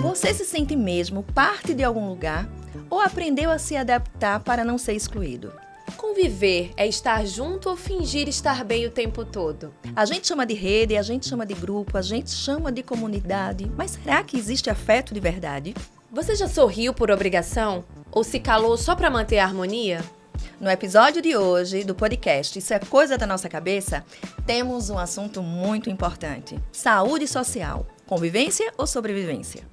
Você se sente mesmo parte de algum lugar ou aprendeu a se adaptar para não ser excluído? Conviver é estar junto ou fingir estar bem o tempo todo? A gente chama de rede, a gente chama de grupo, a gente chama de comunidade, mas será que existe afeto de verdade? Você já sorriu por obrigação? Ou se calou só para manter a harmonia? No episódio de hoje do podcast Isso é Coisa da Nossa Cabeça, temos um assunto muito importante: saúde social, convivência ou sobrevivência?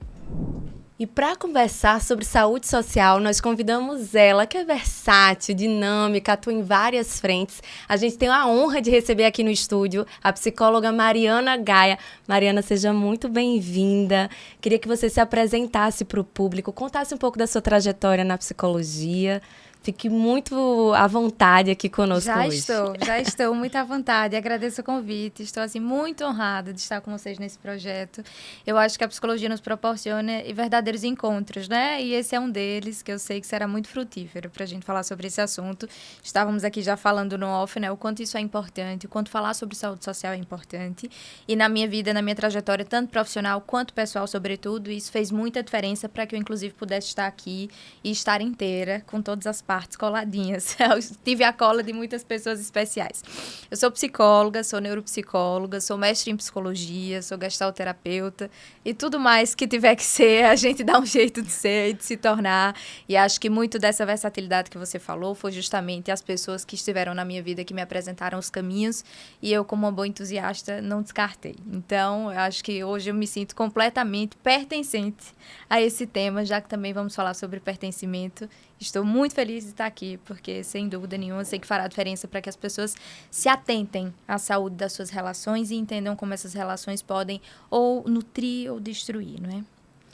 E para conversar sobre saúde social, nós convidamos ela, que é versátil, dinâmica, atua em várias frentes. A gente tem a honra de receber aqui no estúdio a psicóloga Mariana Gaia. Mariana, seja muito bem-vinda. Queria que você se apresentasse para o público, contasse um pouco da sua trajetória na psicologia. Fique muito à vontade aqui conosco hoje. Já estou muito à vontade. Agradeço o convite. Estou, assim, muito honrada de estar com vocês nesse projeto. Eu acho que a psicologia nos proporciona verdadeiros encontros, né? E esse é um deles, que eu sei que será muito frutífero para a gente falar sobre esse assunto. Estávamos aqui já falando no off, né? O quanto isso é importante, o quanto falar sobre saúde social é importante. E na minha vida, na minha trajetória, tanto profissional quanto pessoal, sobretudo, isso fez muita diferença para que eu, inclusive, pudesse estar aqui e estar inteira com todas as partes coladinhas. Eu tive a cola de muitas pessoas especiais. Eu sou psicóloga, sou neuropsicóloga, sou mestre em psicologia, sou gestalterapeuta e tudo mais que tiver que ser, a gente dá um jeito de ser e de se tornar. E acho que muito dessa versatilidade que você falou foi justamente as pessoas que estiveram na minha vida, que me apresentaram os caminhos e eu, como uma boa entusiasta, não descartei. Então, eu acho que hoje eu me sinto completamente pertencente a esse tema, já que também vamos falar sobre pertencimento. Estou muito feliz de estar aqui, porque, sem dúvida nenhuma, sei que fará diferença para que as pessoas se atentem à saúde das suas relações e entendam como essas relações podem ou nutrir ou destruir, não é?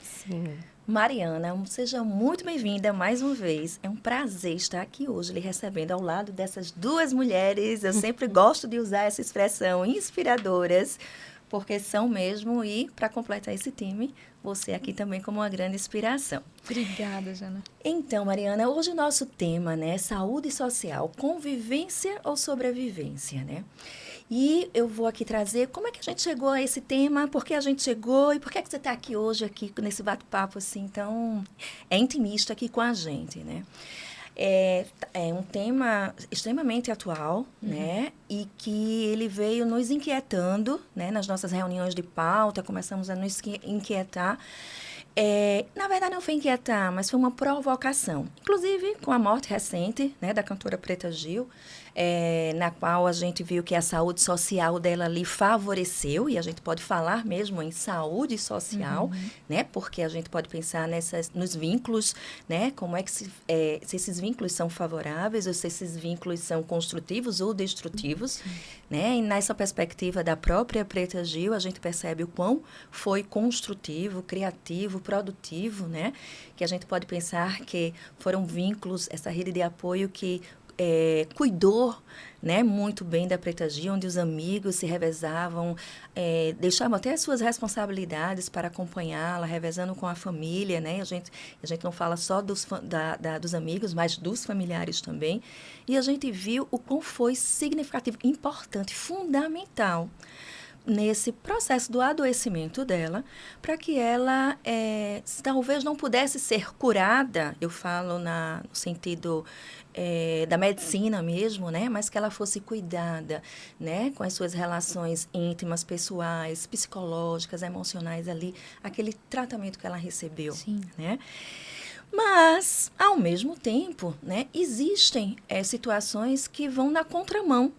Sim. Mariana, seja muito bem-vinda mais uma vez. É um prazer estar aqui hoje lhe recebendo ao lado dessas duas mulheres. Eu sempre gosto de usar essa expressão, inspiradoras, porque são mesmo, e para completar esse time, você aqui também como uma grande inspiração. Obrigada, Jana. Então, Mariana, hoje o nosso tema, né, saúde social, convivência ou sobrevivência, né? E eu vou aqui trazer como é que a gente chegou a esse tema, por que a gente chegou e por que é que você está aqui hoje, aqui nesse bate-papo assim tão intimista aqui com a gente, né? É um tema extremamente atual, né? E que ele veio nos inquietando, né? Nas nossas reuniões de pauta, começamos a nos inquietar. Na verdade, não foi inquietar, mas foi uma provocação. Inclusive, com a morte recente, né, da cantora Preta Gil, na qual a gente viu que a saúde social dela ali favoreceu, e a gente pode falar mesmo em saúde social, né, porque a gente pode pensar nos vínculos, né, como é que se esses vínculos são favoráveis, ou se esses vínculos são construtivos ou destrutivos, né, e nessa perspectiva da própria Preta Gil, a gente percebe o quão foi construtivo, criativo, produtivo, né, que a gente pode pensar que foram vínculos, essa rede de apoio que cuidou, né, muito bem da Preta Gil, onde os amigos se revezavam, deixavam até as suas responsabilidades para acompanhá-la, revezando com a família, né? A gente não fala só dos amigos, mas dos familiares também. E a gente viu o quão foi significativo, importante, fundamental nesse processo do adoecimento dela, para que ela talvez não pudesse ser curada, eu falo no sentido da medicina mesmo, né? Mas que ela fosse cuidada, né? Com as suas relações íntimas, pessoais, psicológicas, emocionais ali, aquele tratamento que ela recebeu. Sim. Né? Mas, ao mesmo tempo, né, existem situações que vão na contramão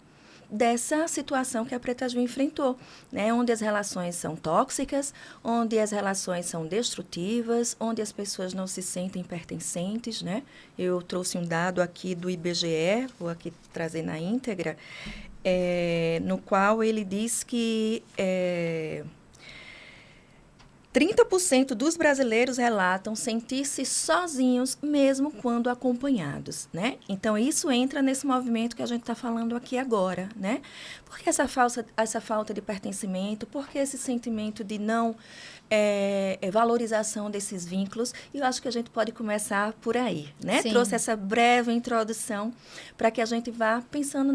dessa situação que a Preta Gil enfrentou, né? Onde as relações são tóxicas, onde as relações são destrutivas, onde as pessoas não se sentem pertencentes, né? Eu trouxe um dado aqui do IBGE, vou aqui trazer na íntegra, no qual ele diz que 30% dos brasileiros relatam sentir-se sozinhos, mesmo quando acompanhados, né? Então, isso entra nesse movimento que a gente está falando aqui agora, né? Por que essa falta de pertencimento? Por que esse sentimento de não valorização desses vínculos? E eu acho que a gente pode começar por aí, né? Sim. Trouxe essa breve introdução para que a gente vá pensando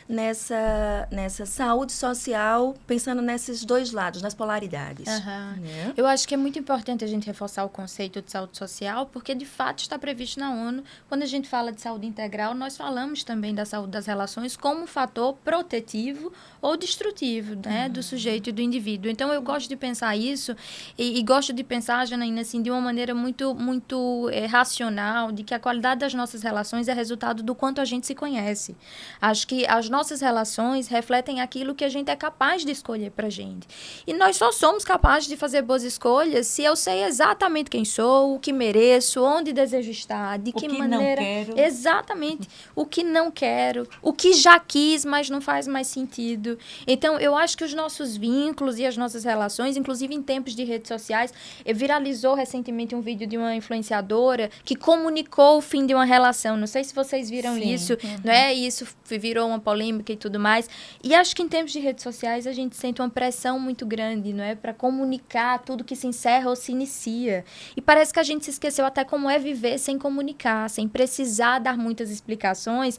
nessa saúde social, pensando nesses dois lados, nas polaridades. Né? Eu acho que é muito importante a gente reforçar o conceito de saúde social, porque de fato está previsto na ONU. Quando a gente fala de saúde integral, nós falamos também da saúde das relações como um fator protetivo ou destrutivo, né, do sujeito e do indivíduo. Então, eu gosto de pensar isso e gosto de pensar, Janaína, assim, de uma maneira muito racional, de que a qualidade das nossas relações é resultado do quanto a gente se conhece. Acho que as nossas relações refletem aquilo que a gente é capaz de escolher pra gente. E nós só somos capazes de fazer boas escolhas se eu sei exatamente quem sou, o que mereço, onde desejo estar, de que maneira... não quero. Exatamente. O que não quero, o que já quis, mas não faz mais sentido. Então, eu acho que os nossos vínculos e as nossas relações, inclusive em tempos de redes sociais, viralizou recentemente um vídeo de uma influenciadora que comunicou o fim de uma relação. Não sei se vocês viram isso, não é? E isso virou uma polêmica e tudo mais. E acho que em tempos de redes sociais a gente sente uma pressão muito grande, não é? Para comunicar tudo que se encerra ou se inicia. E parece que a gente se esqueceu até como é viver sem comunicar, sem precisar dar muitas explicações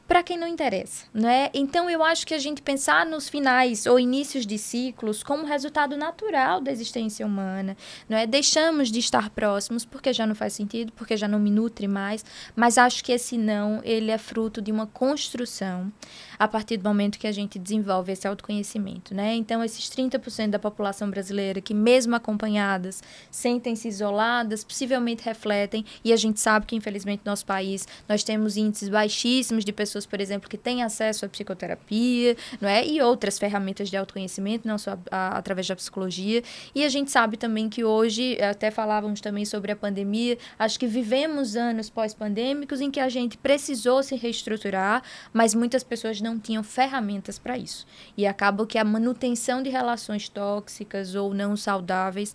para quem não interessa, não é? Então, eu acho que a gente pensar nos finais ou inícios de ciclos como resultado natural da existência humana, não é? Deixamos de estar próximos porque já não faz sentido, porque já não me nutre mais, mas acho que esse não, ele é fruto de uma construção a partir do momento que a gente desenvolve esse autoconhecimento, né? Então, esses 30% da população brasileira que, mesmo acompanhadas, sentem-se isoladas, possivelmente refletem, e a gente sabe que, infelizmente, no nosso país, nós temos índices baixíssimos de pessoas, por exemplo, que têm acesso à psicoterapia, não é? E outras ferramentas de autoconhecimento, não só através da psicologia. E a gente sabe também que hoje, até falávamos também sobre a pandemia, acho que vivemos anos pós-pandêmicos em que a gente precisou se reestruturar, mas muitas pessoas não tinham ferramentas para isso. E acaba que a manutenção de relações tóxicas ou não saudáveis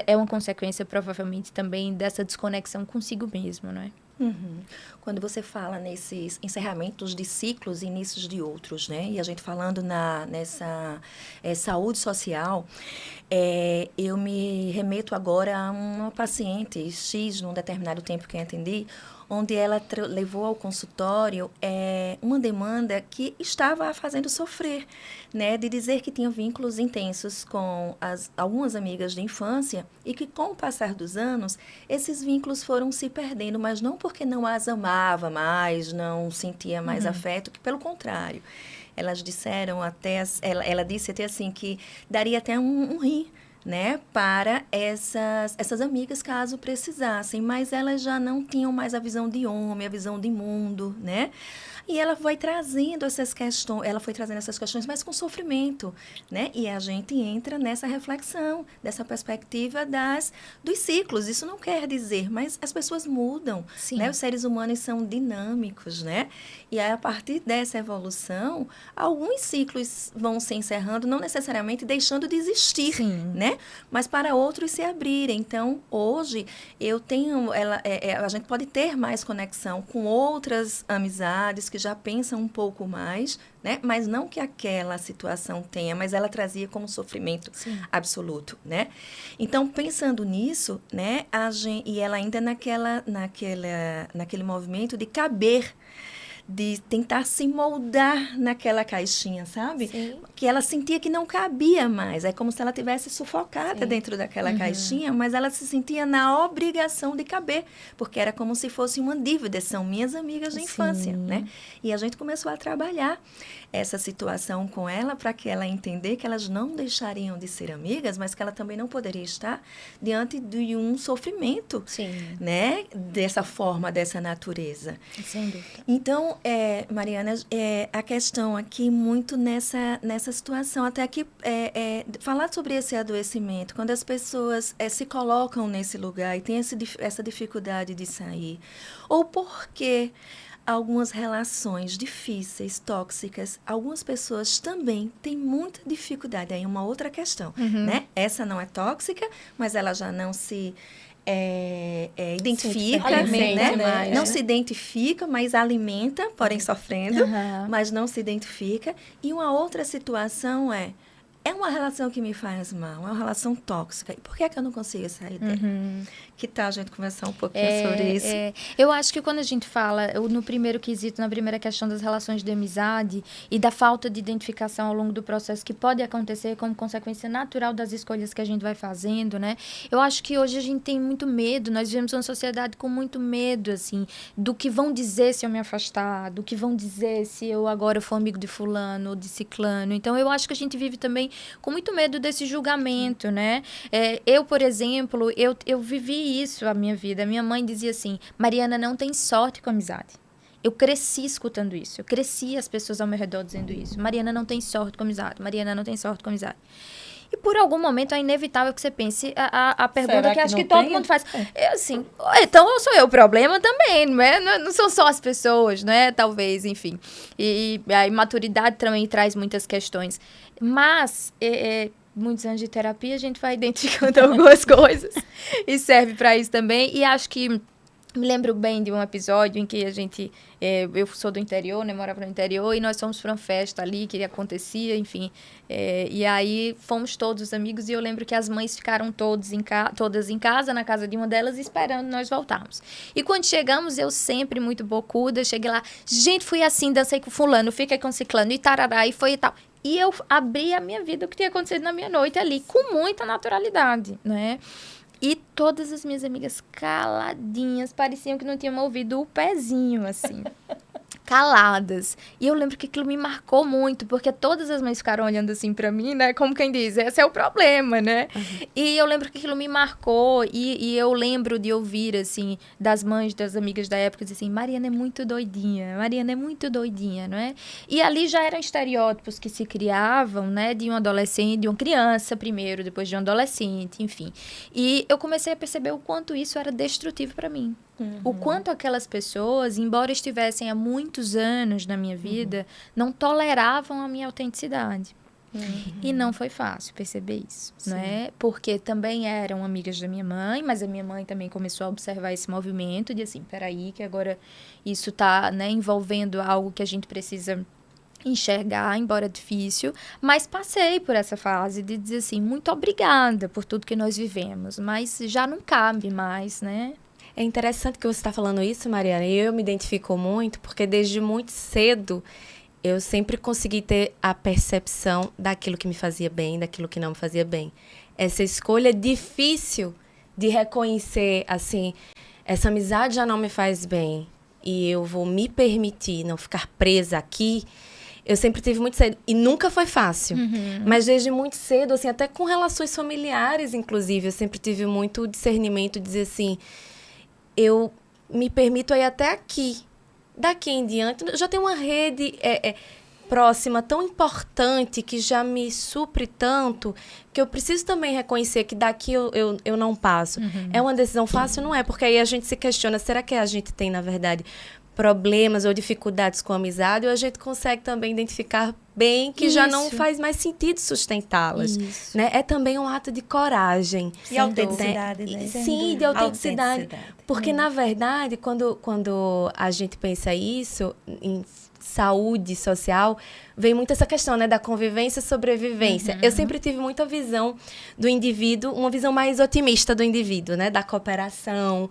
é uma consequência, provavelmente, também dessa desconexão consigo mesmo, não é? Uhum. Quando você fala nesses encerramentos de ciclos e inícios de outros, né? E a gente falando nessa saúde social, eu me remeto agora a uma paciente X, num determinado tempo que eu atendi, onde ela levou ao consultório uma demanda que estava a fazendo sofrer, né? De dizer que tinha vínculos intensos com algumas amigas de infância e que, com o passar dos anos, esses vínculos foram se perdendo, mas não porque não as amava mais, não sentia mais afeto, que pelo contrário. Elas disseram até, ela disse até assim que daria até um rim, né, para essas amigas, caso precisassem, mas elas já não tinham mais a visão de homem, a visão de mundo, né? E ela foi trazendo essas questões, mas com sofrimento, né? E a gente entra nessa reflexão, dessa perspectiva dos ciclos. Isso não quer dizer, mas as pessoas mudam, né? Os seres humanos são dinâmicos, né? E aí, a partir dessa evolução, alguns ciclos vão se encerrando, não necessariamente deixando de existir, né? Mas para outros se abrirem. Então, hoje, a gente pode ter mais conexão com outras amizades que já pensam um pouco mais, né? Mas não que aquela situação tenha, mas ela trazia como sofrimento absoluto, né? Então, pensando nisso, né? E ela ainda naquele movimento de caber, de tentar se moldar naquela caixinha, sabe? Sim. Que ela sentia que não cabia mais. É como se ela tivesse sufocada dentro daquela caixinha, mas ela se sentia na obrigação de caber, porque era como se fosse uma dívida. São minhas amigas de infância, né? E a gente começou a trabalhar essa situação com ela para que ela entender que elas não deixariam de ser amigas, mas que ela também não poderia estar diante de um sofrimento, né? Dessa forma, dessa natureza. Sem dúvida. Então, Mariana, a questão aqui muito nessa situação, até aqui, falar sobre esse adoecimento, quando as pessoas se colocam nesse lugar e têm essa dificuldade de sair, ou porque algumas relações difíceis, tóxicas, algumas pessoas também têm muita dificuldade. Aí é uma outra questão, né? Essa não é tóxica, mas ela já não se identifica, alimenta, né? mais, Não né? se identifica, mas alimenta, porém sofrendo, mas não se identifica. E uma outra situação é uma relação que me faz mal, é uma relação tóxica. E por que é que eu não consigo sair dela? Que tal a gente conversar um pouquinho sobre isso? Eu acho que quando a gente fala, no primeiro quesito, na primeira questão das relações de amizade e da falta de identificação ao longo do processo que pode acontecer como consequência natural das escolhas que a gente vai fazendo, né? Eu acho que hoje a gente tem muito medo, nós vivemos uma sociedade com muito medo, assim, do que vão dizer se eu me afastar, do que vão dizer se eu agora for amigo de fulano ou de ciclano. Então, eu acho que a gente vive também com muito medo desse julgamento, né? Eu, por exemplo, eu vivi isso a minha vida. Minha mãe dizia assim, Mariana não tem sorte com amizade. Eu cresci escutando isso. Eu cresci as pessoas ao meu redor dizendo isso. Mariana não tem sorte com amizade. Mariana não tem sorte com amizade. E por algum momento é inevitável que você pense a pergunta Será que acho não que todo tem? mundo faz. É assim, então sou eu o problema também, não é? Não são só as pessoas, né? Talvez, enfim. E a imaturidade também traz muitas questões. Mas, muitos anos de terapia, a gente vai identificando algumas coisas. E serve para isso também. E acho que me lembro bem de um episódio em que a gente... eu sou do interior, né? Morava no interior. E nós fomos para uma festa ali que acontecia, enfim. E aí fomos todos os amigos. E eu lembro que as mães ficaram todas em casa, na casa de uma delas, esperando nós voltarmos. E quando chegamos, eu sempre muito bocuda. Cheguei lá, gente, fui assim, dancei com fulano, fiquei com ciclano e tarará, e foi e tal. E eu abri a minha vida, o que tinha acontecido na minha noite ali, com muita naturalidade, né? E todas as minhas amigas caladinhas, pareciam que não tinham ouvido o pezinho, assim. Caladas. E eu lembro que aquilo me marcou muito, porque todas as mães ficaram olhando assim pra mim, né? Como quem diz, esse é o problema, né? E eu lembro que aquilo me marcou, e eu lembro de ouvir, assim, das mães, das amigas da época, assim, Mariana é muito doidinha, não é? E ali já eram estereótipos que se criavam, né? De um adolescente, de uma criança primeiro, depois de um adolescente, enfim. E eu comecei a perceber o quanto isso era destrutivo pra mim. O quanto aquelas pessoas, embora estivessem há muitos anos na minha vida, não toleravam a minha autenticidade. E não foi fácil perceber isso, né? Porque também eram amigas da minha mãe, mas a minha mãe também começou a observar esse movimento de assim, peraí, que agora isso tá, né, envolvendo algo que a gente precisa enxergar, embora difícil, mas passei por essa fase de dizer assim, muito obrigada por tudo que nós vivemos, mas já não cabe mais, né? É interessante que você está falando isso, Mariana, e eu me identifico muito, porque desde muito cedo eu sempre consegui ter a percepção daquilo que me fazia bem, daquilo que não me fazia bem. Essa escolha difícil de reconhecer, assim, essa amizade já não me faz bem e eu vou me permitir não ficar presa aqui, eu sempre tive muito cedo. E nunca foi fácil. Mas desde muito cedo, assim, até com relações familiares, inclusive, eu sempre tive muito discernimento de dizer assim... eu me permito ir até aqui. Daqui em diante, eu já tenho uma rede próxima, tão importante, que já me supre tanto, que eu preciso também reconhecer que daqui eu não passo. É uma decisão fácil? Não é, porque aí a gente se questiona, será que a gente tem, na verdade, problemas ou dificuldades com a amizade, ou a gente consegue também identificar bem que já não faz mais sentido sustentá-las, né? É também um ato de coragem. E autenticidade, né? Sim, de autenticidade. Porque, na verdade, quando a gente pensa isso, em saúde social, vem muito essa questão, né, da convivência e sobrevivência. Eu sempre tive muita visão do indivíduo, uma visão mais otimista do indivíduo, né, da cooperação,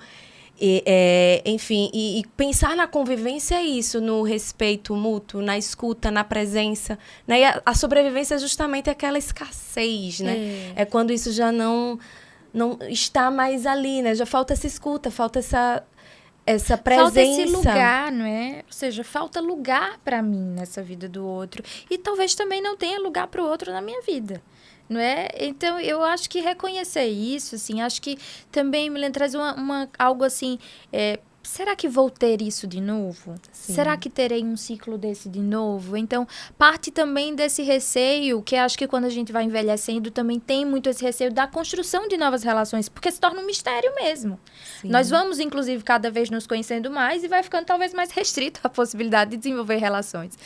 enfim, e pensar na convivência é isso, no respeito mútuo, na escuta, na presença, né? E a sobrevivência é justamente aquela escassez, né? É quando isso já não está mais ali, né? Já falta essa escuta, falta essa presença. Falta esse lugar, não é? Ou seja, falta lugar para mim nessa vida do outro. E talvez também não tenha lugar para o outro na minha vida. Não é? Então, eu acho que reconhecer isso, assim, acho que também me traz algo assim, será que vou ter isso de novo? Sim. Será que terei um ciclo desse de novo? Então, parte também desse receio, que acho que quando a gente vai envelhecendo, também tem muito esse receio da construção de novas relações, porque se torna um mistério mesmo. Sim. Nós vamos, inclusive, cada vez nos conhecendo mais e vai ficando talvez mais restrito a possibilidade de desenvolver relações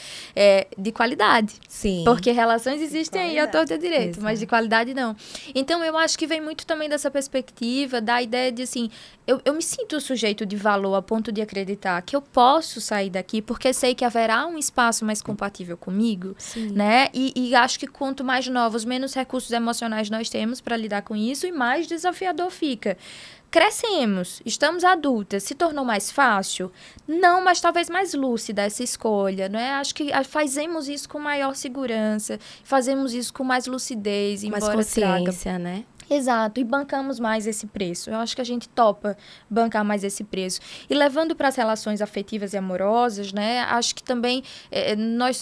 de qualidade. Sim. Porque relações existem aí à torta e à direita, Exato. mas de qualidade não. Então, eu acho que vem muito também dessa perspectiva, da ideia de, assim, eu me sinto sujeito de valor a ponto de acreditar que eu posso sair daqui porque sei que haverá um espaço mais compatível comigo, Sim. né? E acho que quanto mais novos, menos recursos emocionais nós temos para lidar com isso e mais desafiador fica. Crescemos, estamos adultas, se tornou mais fácil? Não, mas talvez mais lúcida essa escolha, né? Acho que fazemos isso com maior segurança, fazemos isso com mais lucidez, Mais embora traga consciência, né? Exato, e bancamos mais esse preço. Eu acho que a gente topa bancar mais esse preço. E levando para as relações afetivas e amorosas, né? Acho que também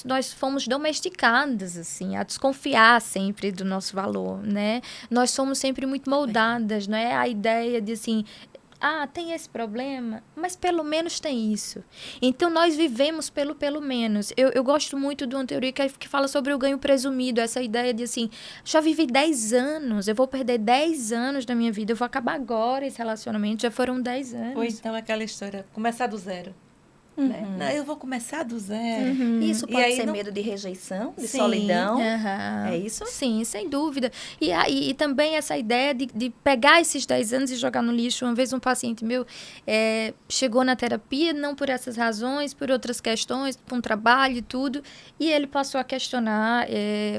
nós fomos domesticadas, assim, a desconfiar sempre do nosso valor, né? Nós somos sempre muito moldadas, né? A ideia de, assim, tem esse problema, mas pelo menos tem isso. Então, nós vivemos pelo menos. Eu gosto muito de uma teoria que fala sobre o ganho presumido, essa ideia de, assim, já vivi 10 anos, eu vou perder 10 anos da minha vida, eu vou acabar agora esse relacionamento, já foram 10 anos. Ou então aquela história, começar do zero. Né? Não, eu vou começar do zero. Isso E pode aí ser não- medo de rejeição, de Sim. solidão. Aham. É isso? Sim, sem dúvida. E também essa ideia de pegar esses 10 anos e jogar no lixo. Uma vez um paciente meu chegou na terapia, não por essas razões, por outras questões, por um trabalho e tudo, e ele passou a questionar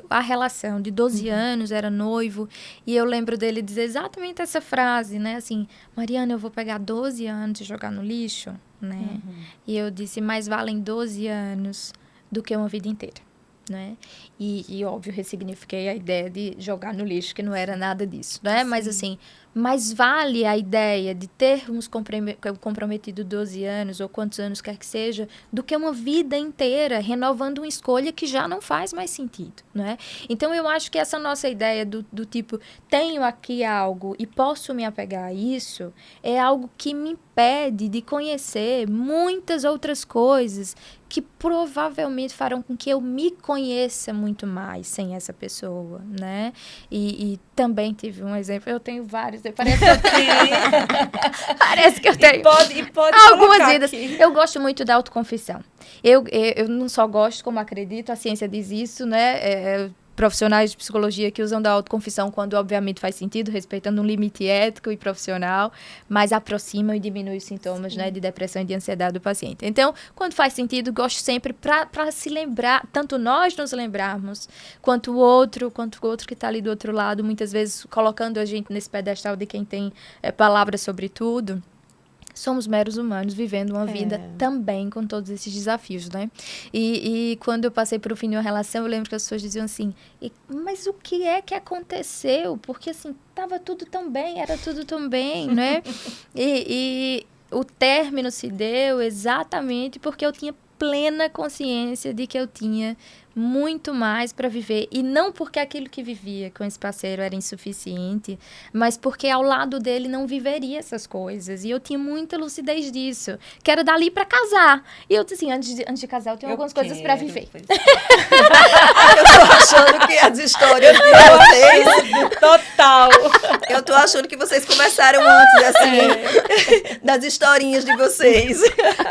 a relação. De 12 anos, era noivo, e eu lembro dele dizer exatamente essa frase, né? Assim, Mariana, eu vou pegar 12 anos e jogar no lixo, né? E eu disse, mais valem 12 anos do que uma vida inteira, né? E óbvio, ressignifiquei a ideia de jogar no lixo, que não era nada disso, né? Mas, assim, mais vale a ideia de termos comprometido 12 anos, ou quantos anos quer que seja, do que uma vida inteira renovando uma escolha que já não faz mais sentido, né? Então, eu acho que essa nossa ideia do tipo, tenho aqui algo e posso me apegar a isso, é algo que me impede de conhecer muitas outras coisas que provavelmente farão com que eu me conheça muito mais sem essa pessoa, né? E também tive um exemplo, eu tenho vários, parece que eu tenho, parece que eu tenho E pode algumas colocar vidas. aqui. Eu gosto muito da autoconfissão. Eu não só gosto, como acredito, a ciência diz isso, né? Profissionais de psicologia que usam da autoconfissão quando, obviamente, faz sentido, respeitando um limite ético e profissional, mas aproximam e diminuem os sintomas, né, de depressão e de ansiedade do paciente. Então, quando faz sentido, gosto sempre para se lembrar, tanto nós nos lembrarmos, quanto o outro que está ali do outro lado, muitas vezes colocando a gente nesse pedestal de quem tem palavras sobre tudo. Somos meros humanos vivendo uma vida também com todos esses desafios, né? E quando eu passei por o fim de uma relação, eu lembro que as pessoas diziam assim, mas o que é que aconteceu? Porque, assim, estava tudo tão bem, era tudo tão bem, né? E o término se deu exatamente porque eu tinha plena consciência de que eu tinha muito mais para viver, e não porque aquilo que vivia com esse parceiro era insuficiente, mas porque ao lado dele não viveria essas coisas, e eu tinha muita lucidez disso, que era dali para casar, e eu disse assim, antes de casar eu tenho algumas coisas para viver. Eu tô achando que as histórias de vocês... Total. Eu tô achando que vocês começaram antes, assim, das historinhas de vocês.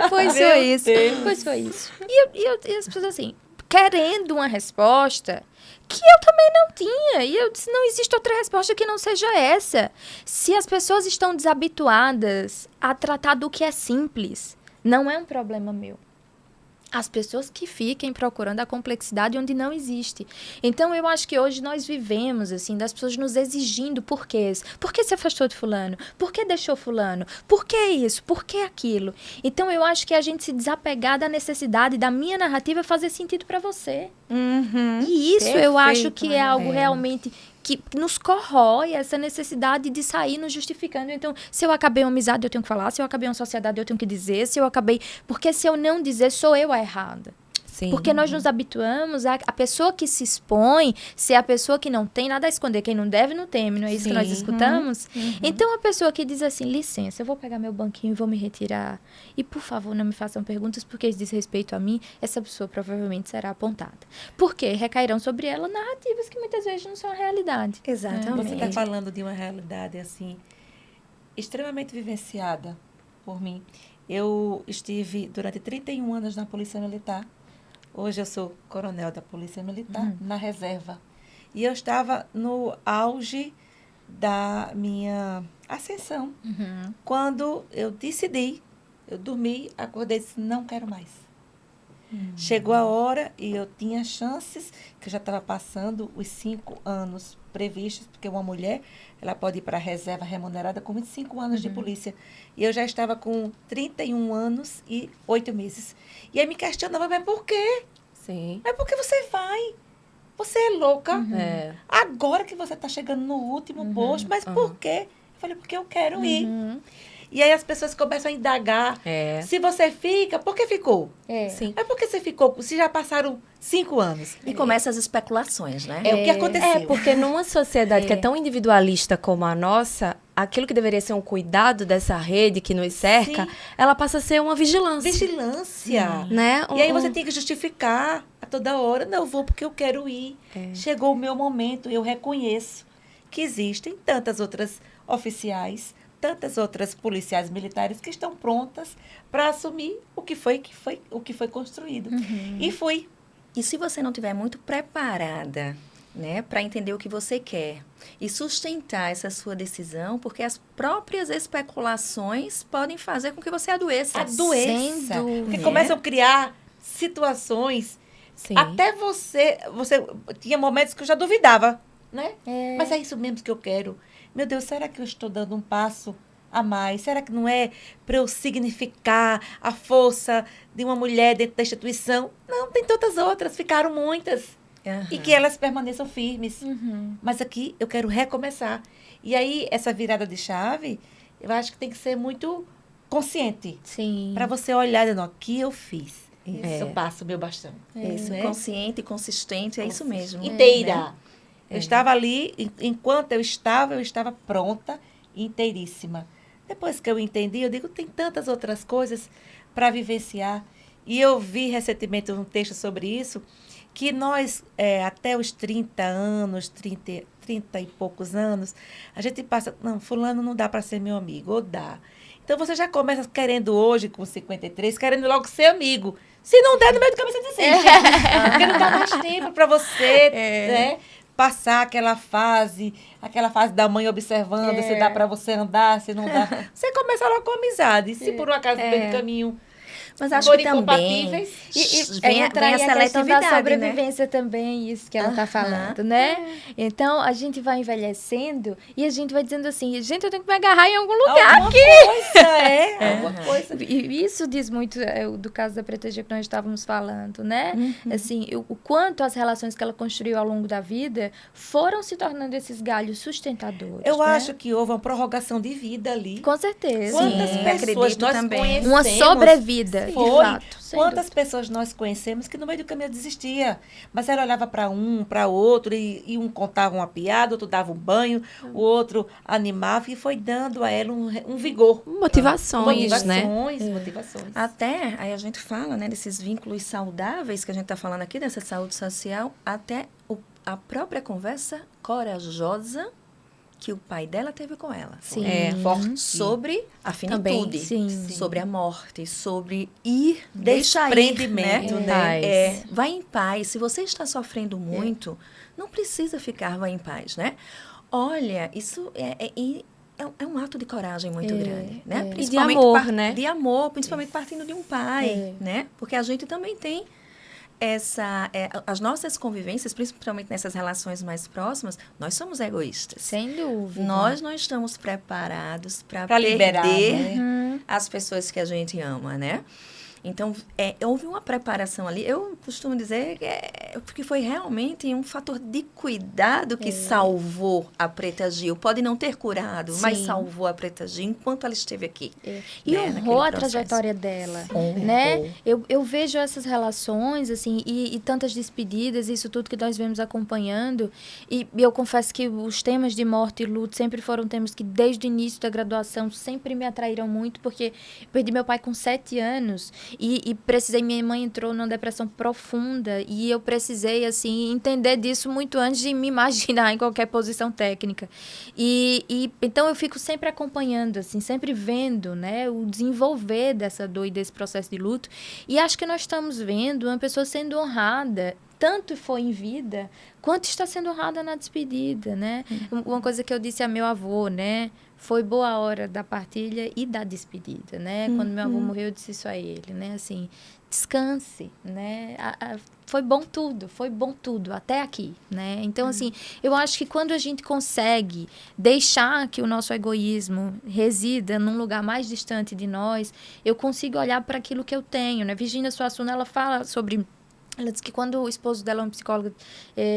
Pois Meu foi isso, Deus. pois foi isso. E as pessoas assim, querendo uma resposta que eu também não tinha. E eu disse, não existe outra resposta que não seja essa. Se as pessoas estão desabituadas a tratar do que é simples, não é um problema meu. As pessoas que fiquem procurando a complexidade onde não existe. Então, eu acho que hoje nós vivemos, assim, das pessoas nos exigindo porquês. Por que se afastou de fulano? Por que deixou fulano? Por que isso? Por que aquilo? Então, eu acho que a gente se desapegar da necessidade da minha narrativa fazer sentido para você. E isso eu acho que é algo realmente que nos corrói, essa necessidade de sair nos justificando. Então, se eu acabei uma amizade, eu tenho que falar. Se eu acabei uma sociedade, eu tenho que dizer. Se eu acabei... Porque se eu não dizer, sou eu a errada. Sim. Porque nós nos habituamos a pessoa que se expõe ser a pessoa que não tem nada a esconder. Quem não deve, não teme, não é isso que nós Sim. escutamos? Então, a pessoa que diz assim, licença, eu vou pegar meu banquinho e vou me retirar. E, por favor, não me façam perguntas porque isso diz respeito a mim. Essa pessoa provavelmente será apontada. Porque recairão sobre ela narrativas que muitas vezes não são a realidade. Exatamente. Você está falando de uma realidade, assim, extremamente vivenciada por mim. Eu estive durante 31 anos na Polícia Militar. Hoje eu sou coronel da Polícia Militar, na reserva. E eu estava no auge da minha ascensão. Quando eu decidi, eu dormi, acordei e disse, não quero mais. Chegou a hora e eu tinha chances, que eu já estava passando os 5 anos previstos, porque uma mulher, ela pode ir para a reserva remunerada com 25 anos de polícia. E eu já estava com 31 anos e 8 meses. E aí me questionava, mas por quê? Sim. Mas por que você vai? Você é louca? É. Agora que você está chegando no último posto, mas por quê? Eu falei, porque eu quero ir. E aí as pessoas começam a indagar. É. Se você fica, por que ficou? Sim. Mas por que você ficou? Se já passaram 5 anos. E começam as especulações, né? É o que aconteceu. É, porque numa sociedade que é tão individualista como a nossa, aquilo que deveria ser um cuidado dessa rede que nos cerca, Sim. ela passa a ser uma vigilância. Vigilância. Né? E aí você tem que justificar a toda hora. Não, eu vou porque eu quero ir. Chegou o meu momento, eu reconheço que existem tantas outras oficiais, tantas outras policiais militares que estão prontas para assumir o que foi construído. E fui. E se você não estiver muito preparada, né, para entender o que você quer e sustentar essa sua decisão, porque as próprias especulações podem fazer com que você adoeça. Sem dúvida. Porque começam a criar situações. Sim. Até você tinha momentos que eu já duvidava, né? Mas é isso mesmo que eu quero. Meu Deus, será que eu estou dando um passo a mais? Será que não é para eu significar a força de uma mulher dentro da instituição? Não, tem tantas outras, ficaram muitas. E que elas permaneçam firmes. Mas aqui eu quero recomeçar. E aí, essa virada de chave, eu acho que tem que ser muito consciente. Sim. Para você olhar e dizer, aqui eu fiz. É. Eu passo o meu bastão. Isso, né? consciente e consistente, é isso mesmo. Inteira. Né? Eu estava ali, enquanto eu estava pronta, inteiríssima. Depois que eu entendi, eu digo, tem tantas outras coisas para vivenciar. E eu vi recentemente um texto sobre isso, que nós, até os 30 anos, 30 e poucos anos, a gente passa, não, fulano não dá para ser meu amigo, ou dá. Então, você já começa querendo hoje, com 53, querendo logo ser amigo. Se não der, no meio do caminho você desiste. Porque não dá mais tempo para você, né? Passar aquela fase da mãe observando, se dá para você andar, se não dá. Você começa logo com amizade. Se por um acaso no meio do caminho Mas acho forem que também compatíveis, vem a aí a questão da seletividade, né? sobrevivência também, isso que ela está falando, né? Então, a gente vai envelhecendo e a gente vai dizendo assim, gente, eu tenho que me agarrar em algum lugar. alguma coisa, alguma coisa. E isso diz muito do caso da Preta G que nós estávamos falando, né? Assim, o quanto as relações que ela construiu ao longo da vida foram se tornando esses galhos sustentadores. Eu né? acho que houve uma prorrogação de vida ali. Com certeza. Quantas Sim, pessoas acredito nós também. conhecemos? Uma sobrevida, de Foi. fato. sem Quantas dúvida. pessoas nós conhecemos que no meio do caminho desistia. Mas ela olhava para um, para outro, e um contava uma piada, outro dava um banho, o outro animava, e foi dando a ela um vigor. Motivações, né? Motivações. Até, aí a gente fala, né, desses vínculos saudáveis que a gente está falando aqui, dessa saúde social, até a própria conversa corajosa que o pai dela teve com ela. Sim. Forte. Sobre a Também, finitude, sim. sobre a morte, sobre ir, deixar ir, Desprendimento, né? né? Paz. Vai em paz. Se você está sofrendo muito, não precisa ficar, vai em paz, né? Olha, isso é um ato de coragem muito grande, né? E de Principalmente amor, né? De amor, principalmente partindo de um pai, né? Porque a gente também tem as nossas convivências, principalmente nessas relações mais próximas, nós somos egoístas. Sem dúvida. Nós não estamos preparados para Pra liberar, perder né? as pessoas que a gente ama, né? Então, houve uma preparação ali. Eu costumo dizer que foi realmente um fator de cuidado que salvou a Preta Gil. Pode não ter curado, mas Sim. salvou a Preta Gil enquanto ela esteve aqui. E né, honrou naquele a processo. trajetória dela, Honrou. né? Eu vejo essas relações, assim, e tantas despedidas, isso tudo que nós vemos acompanhando, e eu confesso que os temas de morte e luto sempre foram temas que, desde o início da graduação, sempre me atraíram muito, porque eu perdi meu pai com 7 anos, e minha mãe entrou numa depressão profunda, e eu precisei, assim, entender disso muito antes de me imaginar em qualquer posição técnica. Então eu fico sempre acompanhando, assim, sempre vendo, né, o desenvolver dessa dor e desse processo de luto. E acho que nós estamos vendo uma pessoa sendo honrada, tanto foi em vida, quanto está sendo honrada na despedida, né? Uma coisa que eu disse a meu avô, né? Foi boa a hora da partilha e da despedida, né? Quando meu avô morreu, eu disse isso a ele, né? Assim, descanse, né? Foi bom tudo, até aqui, né? Então, assim, eu acho que quando a gente consegue deixar que o nosso egoísmo resida num lugar mais distante de nós, eu consigo olhar para aquilo que eu tenho, né? Virginia Suassuna, ela fala sobre... Ela disse que quando o esposo dela é um psicólogo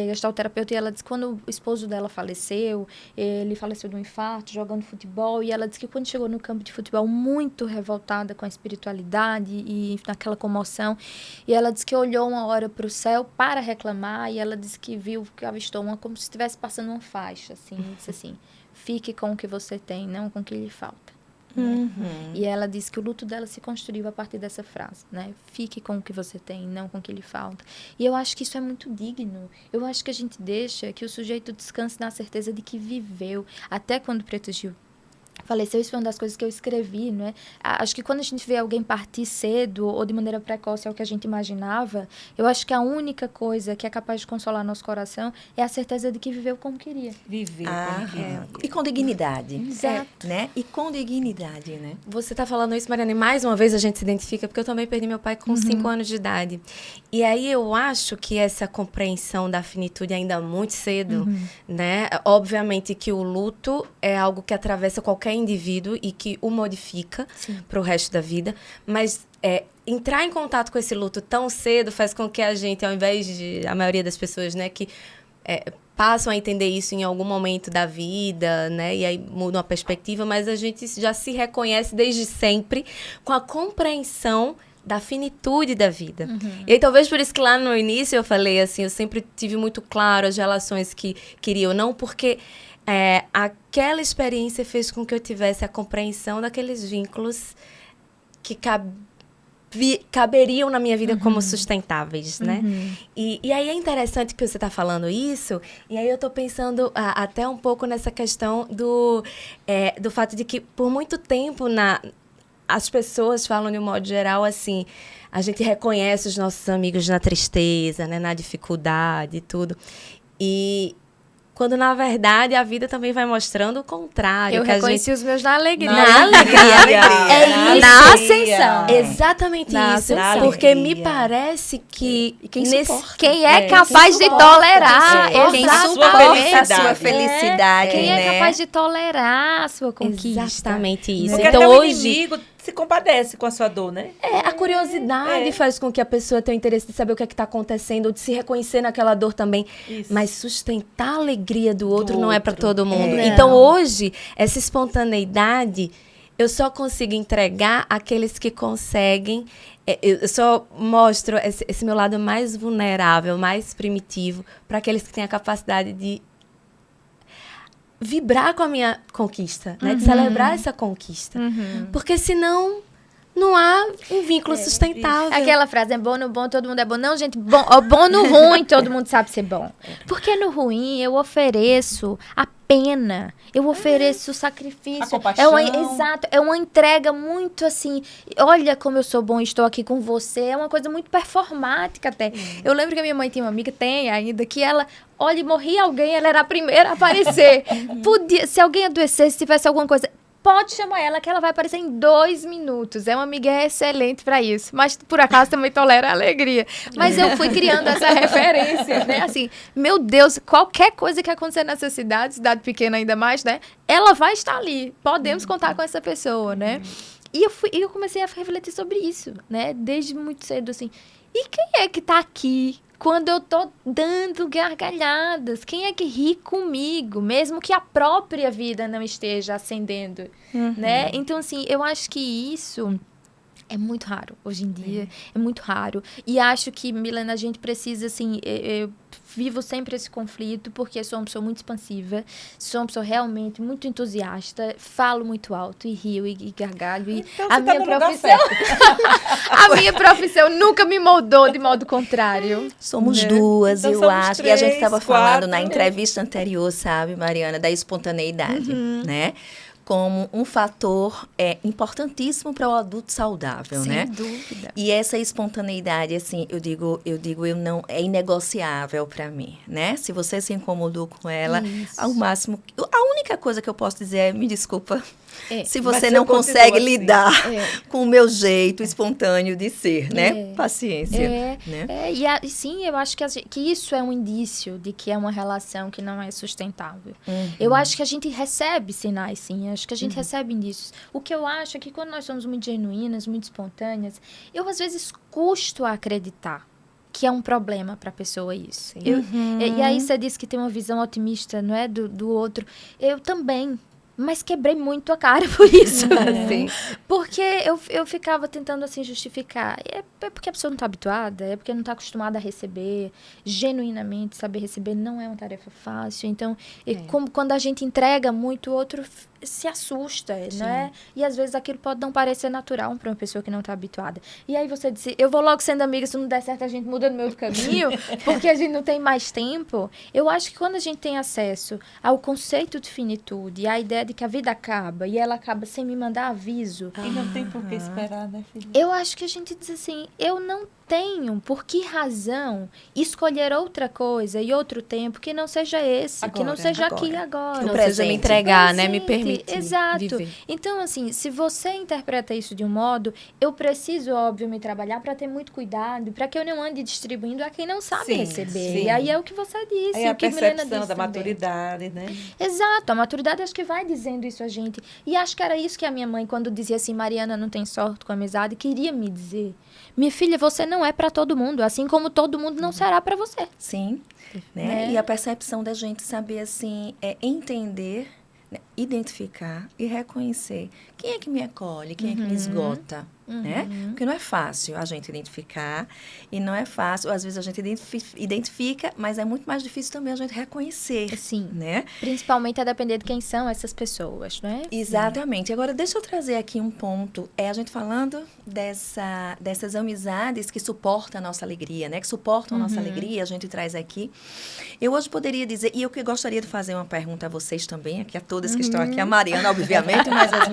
gestalterapeuta, e ela disse que quando o esposo dela faleceu, ele faleceu de um infarto, jogando futebol, e ela disse que quando chegou no campo de futebol, muito revoltada com a espiritualidade e naquela comoção, e ela disse que olhou uma hora para o céu para reclamar, e ela disse que viu, que avistou como se estivesse passando uma faixa, assim, e disse assim, fique com o que você tem, não com o que lhe falta. E ela disse que o luto dela se construiu a partir dessa frase, né? Fique com o que você tem, não com o que lhe falta. E eu acho que isso é muito digno. Eu acho que a gente deixa que o sujeito descanse na certeza de que viveu. Até quando Preta Gil faleceu, isso foi uma das coisas que eu escrevi, não é? Acho que quando a gente vê alguém partir cedo ou de maneira precoce ao que a gente imaginava, eu acho que a única coisa que é capaz de consolar nosso coração é a certeza de que viveu como queria. Viver como queria. E com dignidade. Exato. Né? E com dignidade, né? Você tá falando isso, Mariana, e mais uma vez a gente se identifica, porque eu também perdi meu pai com 5 anos de idade. E aí eu acho que essa compreensão da finitude ainda muito cedo, né? Obviamente que o luto é algo que atravessa qualquer indivíduo e que o modifica para o resto da vida, mas entrar em contato com esse luto tão cedo faz com que a gente, ao invés de a maioria das pessoas, né, que passam a entender isso em algum momento da vida, né, e aí mudam a perspectiva, mas a gente já se reconhece desde sempre com a compreensão da finitude da vida. E aí, talvez por isso que lá no início eu falei assim, eu sempre tive muito claro as relações que queria ou não, porque aquela experiência fez com que eu tivesse a compreensão daqueles vínculos que caberiam na minha vida como sustentáveis, né? E aí é interessante que você está falando isso, e aí eu estou pensando até um pouco nessa questão do fato de que, por muito tempo, as pessoas falam de um modo geral assim, a gente reconhece os nossos amigos na tristeza, né, na dificuldade e tudo. E quando, na verdade, a vida também vai mostrando o contrário. Eu reconheci os meus na alegria. Na alegria. É isso. Na ascensão. Exatamente Na isso. ascensão. Porque me parece que... Quem é capaz de tolerar. Quem Exatamente. suporta a sua felicidade. Quem né? é capaz de tolerar a sua conquista. Exatamente isso. Porque Então, até o hoje... inimigo se compadece com a sua dor, né? A curiosidade faz com que a pessoa tenha o interesse de saber o que é que está acontecendo, ou de se reconhecer naquela dor também. Isso. Mas sustentar a alegria do outro não é para outro. todo mundo. É. Então, hoje, essa espontaneidade, eu só consigo entregar àqueles que conseguem. Eu só mostro esse meu lado mais vulnerável, mais primitivo, para aqueles que têm a capacidade de vibrar com a minha conquista, né? De celebrar essa conquista. Porque senão não há um vínculo sustentável. Aquela frase, é bom no bom, todo mundo é bom. Não, gente, bom no ruim, todo mundo sabe ser bom. Porque no ruim eu ofereço a pena, eu ofereço o sacrifício. A compaixão. Exato, é uma entrega muito assim, olha como eu sou bom e estou aqui com você, é uma coisa muito performática até. Eu lembro que a minha mãe tinha uma amiga, tem ainda, que ela, olha, morria alguém, ela era a primeira a aparecer. Se alguém adoecesse, se tivesse alguma coisa... Pode chamar ela, que ela vai aparecer em 2 minutos. É uma amiga excelente para isso. Mas, por acaso, também tolera a alegria. Mas eu fui criando essa referência, né? Assim, meu Deus, qualquer coisa que acontecer nessa cidade pequena ainda mais, né? Ela vai estar ali. Podemos contar com essa pessoa, né? eu comecei a refletir sobre isso, né? Desde muito cedo, assim. E quem é que tá aqui quando eu tô dando gargalhadas? Quem é que ri comigo, mesmo que a própria vida não esteja ascendendo, né? Então, assim, eu acho que isso é muito raro hoje em dia, é muito raro. E acho que, Milena, a gente precisa, assim, eu vivo sempre esse conflito, porque sou uma pessoa muito expansiva, sou uma pessoa realmente muito entusiasta, falo muito alto e rio e gargalho. E Então, a você tá minha no lugar profissão, certo. a minha profissão nunca me moldou de modo contrário. Somos Né? duas, Então eu somos acho. E a gente três, estava falando na quatro. entrevista anterior, sabe, Mariana, da espontaneidade, né? Como um fator importantíssimo para o adulto saudável, né? Sem dúvida. E essa espontaneidade, assim, eu não, é inegociável para mim, né? Se você se incomodou com ela, Isso. ao máximo, a única coisa que eu posso dizer é, me desculpa, se Mas você eu não continuo consegue assim. lidar com o meu jeito espontâneo de ser, né? É. Paciência, É, né? e sim, eu acho que isso é um indício de que é uma relação que não é sustentável. Eu acho que a gente recebe sinais, sim. Acho que a gente recebe indícios. O que eu acho é que quando nós somos muito genuínas, muito espontâneas, eu às vezes custo a acreditar que é um problema para a pessoa isso. E aí você disse que tem uma visão otimista, não é, do outro. Eu também. Mas quebrei muito a cara por isso. Sim. Porque eu ficava tentando, assim, justificar. É porque a pessoa não está habituada, é porque não está acostumada a receber. Genuinamente, saber receber não é uma tarefa fácil. Então, como quando a gente entrega muito, o outro se assusta, né? E às vezes aquilo pode não parecer natural para uma pessoa que não está habituada. E aí você disse, eu vou logo sendo amiga, se não der certo a gente muda no meio do caminho, porque a gente não tem mais tempo. Eu acho que quando a gente tem acesso ao conceito de finitude, à ideia de que a vida acaba e ela acaba sem me mandar aviso, E não tem por que esperar, né, filha? eu acho que a gente diz assim, eu não tenho por que razão escolher outra coisa e outro tempo que não seja esse, que não Agora, seja agora. aqui agora. Não presente. seja me entregar, né? Me Presente, permitir exato. viver. Então, assim, se você interpreta isso de um modo, eu preciso, óbvio, me trabalhar para ter muito cuidado, para que eu não ande distribuindo a quem não sabe Sim, receber. sim. E aí é o que você disse, Aí a o que Milena percepção disse da também. maturidade, né? Exato, a maturidade acho que vai dizendo isso a gente. E acho que era isso que a minha mãe, quando dizia assim, Mariana não tem sorte com a amizade, queria me dizer. Minha filha, você não é para todo mundo, assim como todo mundo não será para você. Sim, né? Né? E a percepção da gente saber, assim, entender, né? Identificar e reconhecer quem é que me acolhe, quem é que me esgota, né? Porque não é fácil a gente identificar e não é fácil, às vezes a gente identifica, mas é muito mais difícil também a gente reconhecer, Sim. né? Principalmente a depender de quem são essas pessoas, né? Exatamente. Agora, deixa eu trazer aqui um ponto. A gente falando dessas amizades que suportam a nossa alegria, né? Que suportam a nossa alegria, a gente traz aqui. Eu hoje poderia dizer, e eu que gostaria de fazer uma pergunta a vocês também, aqui a todas que estão aqui, a Mariana, obviamente, mas as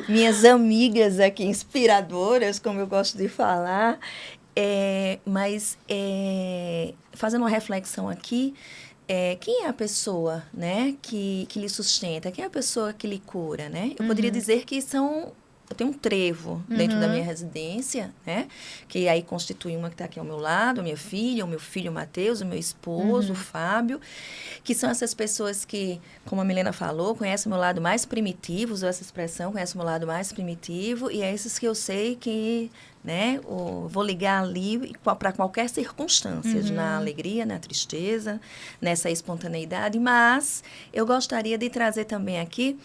minhas amigas aqui, inspiradoras, como eu gosto de falar. Fazendo uma reflexão aqui, quem é a pessoa, né, que lhe sustenta? Quem é a pessoa que lhe cura, né? Eu poderia dizer que eu tenho um trevo dentro da minha residência, né? Que aí constitui uma que está aqui ao meu lado, a minha filha, o meu filho, o Matheus, o meu esposo, o Fábio, que são essas pessoas que, como a Milena falou, conhecem o meu lado mais primitivo, usou essa expressão, conhecem o meu lado mais primitivo, e é esses que eu sei que, né, vou ligar ali para qualquer circunstância, na alegria, na tristeza, nessa espontaneidade, mas eu gostaria de trazer também aqui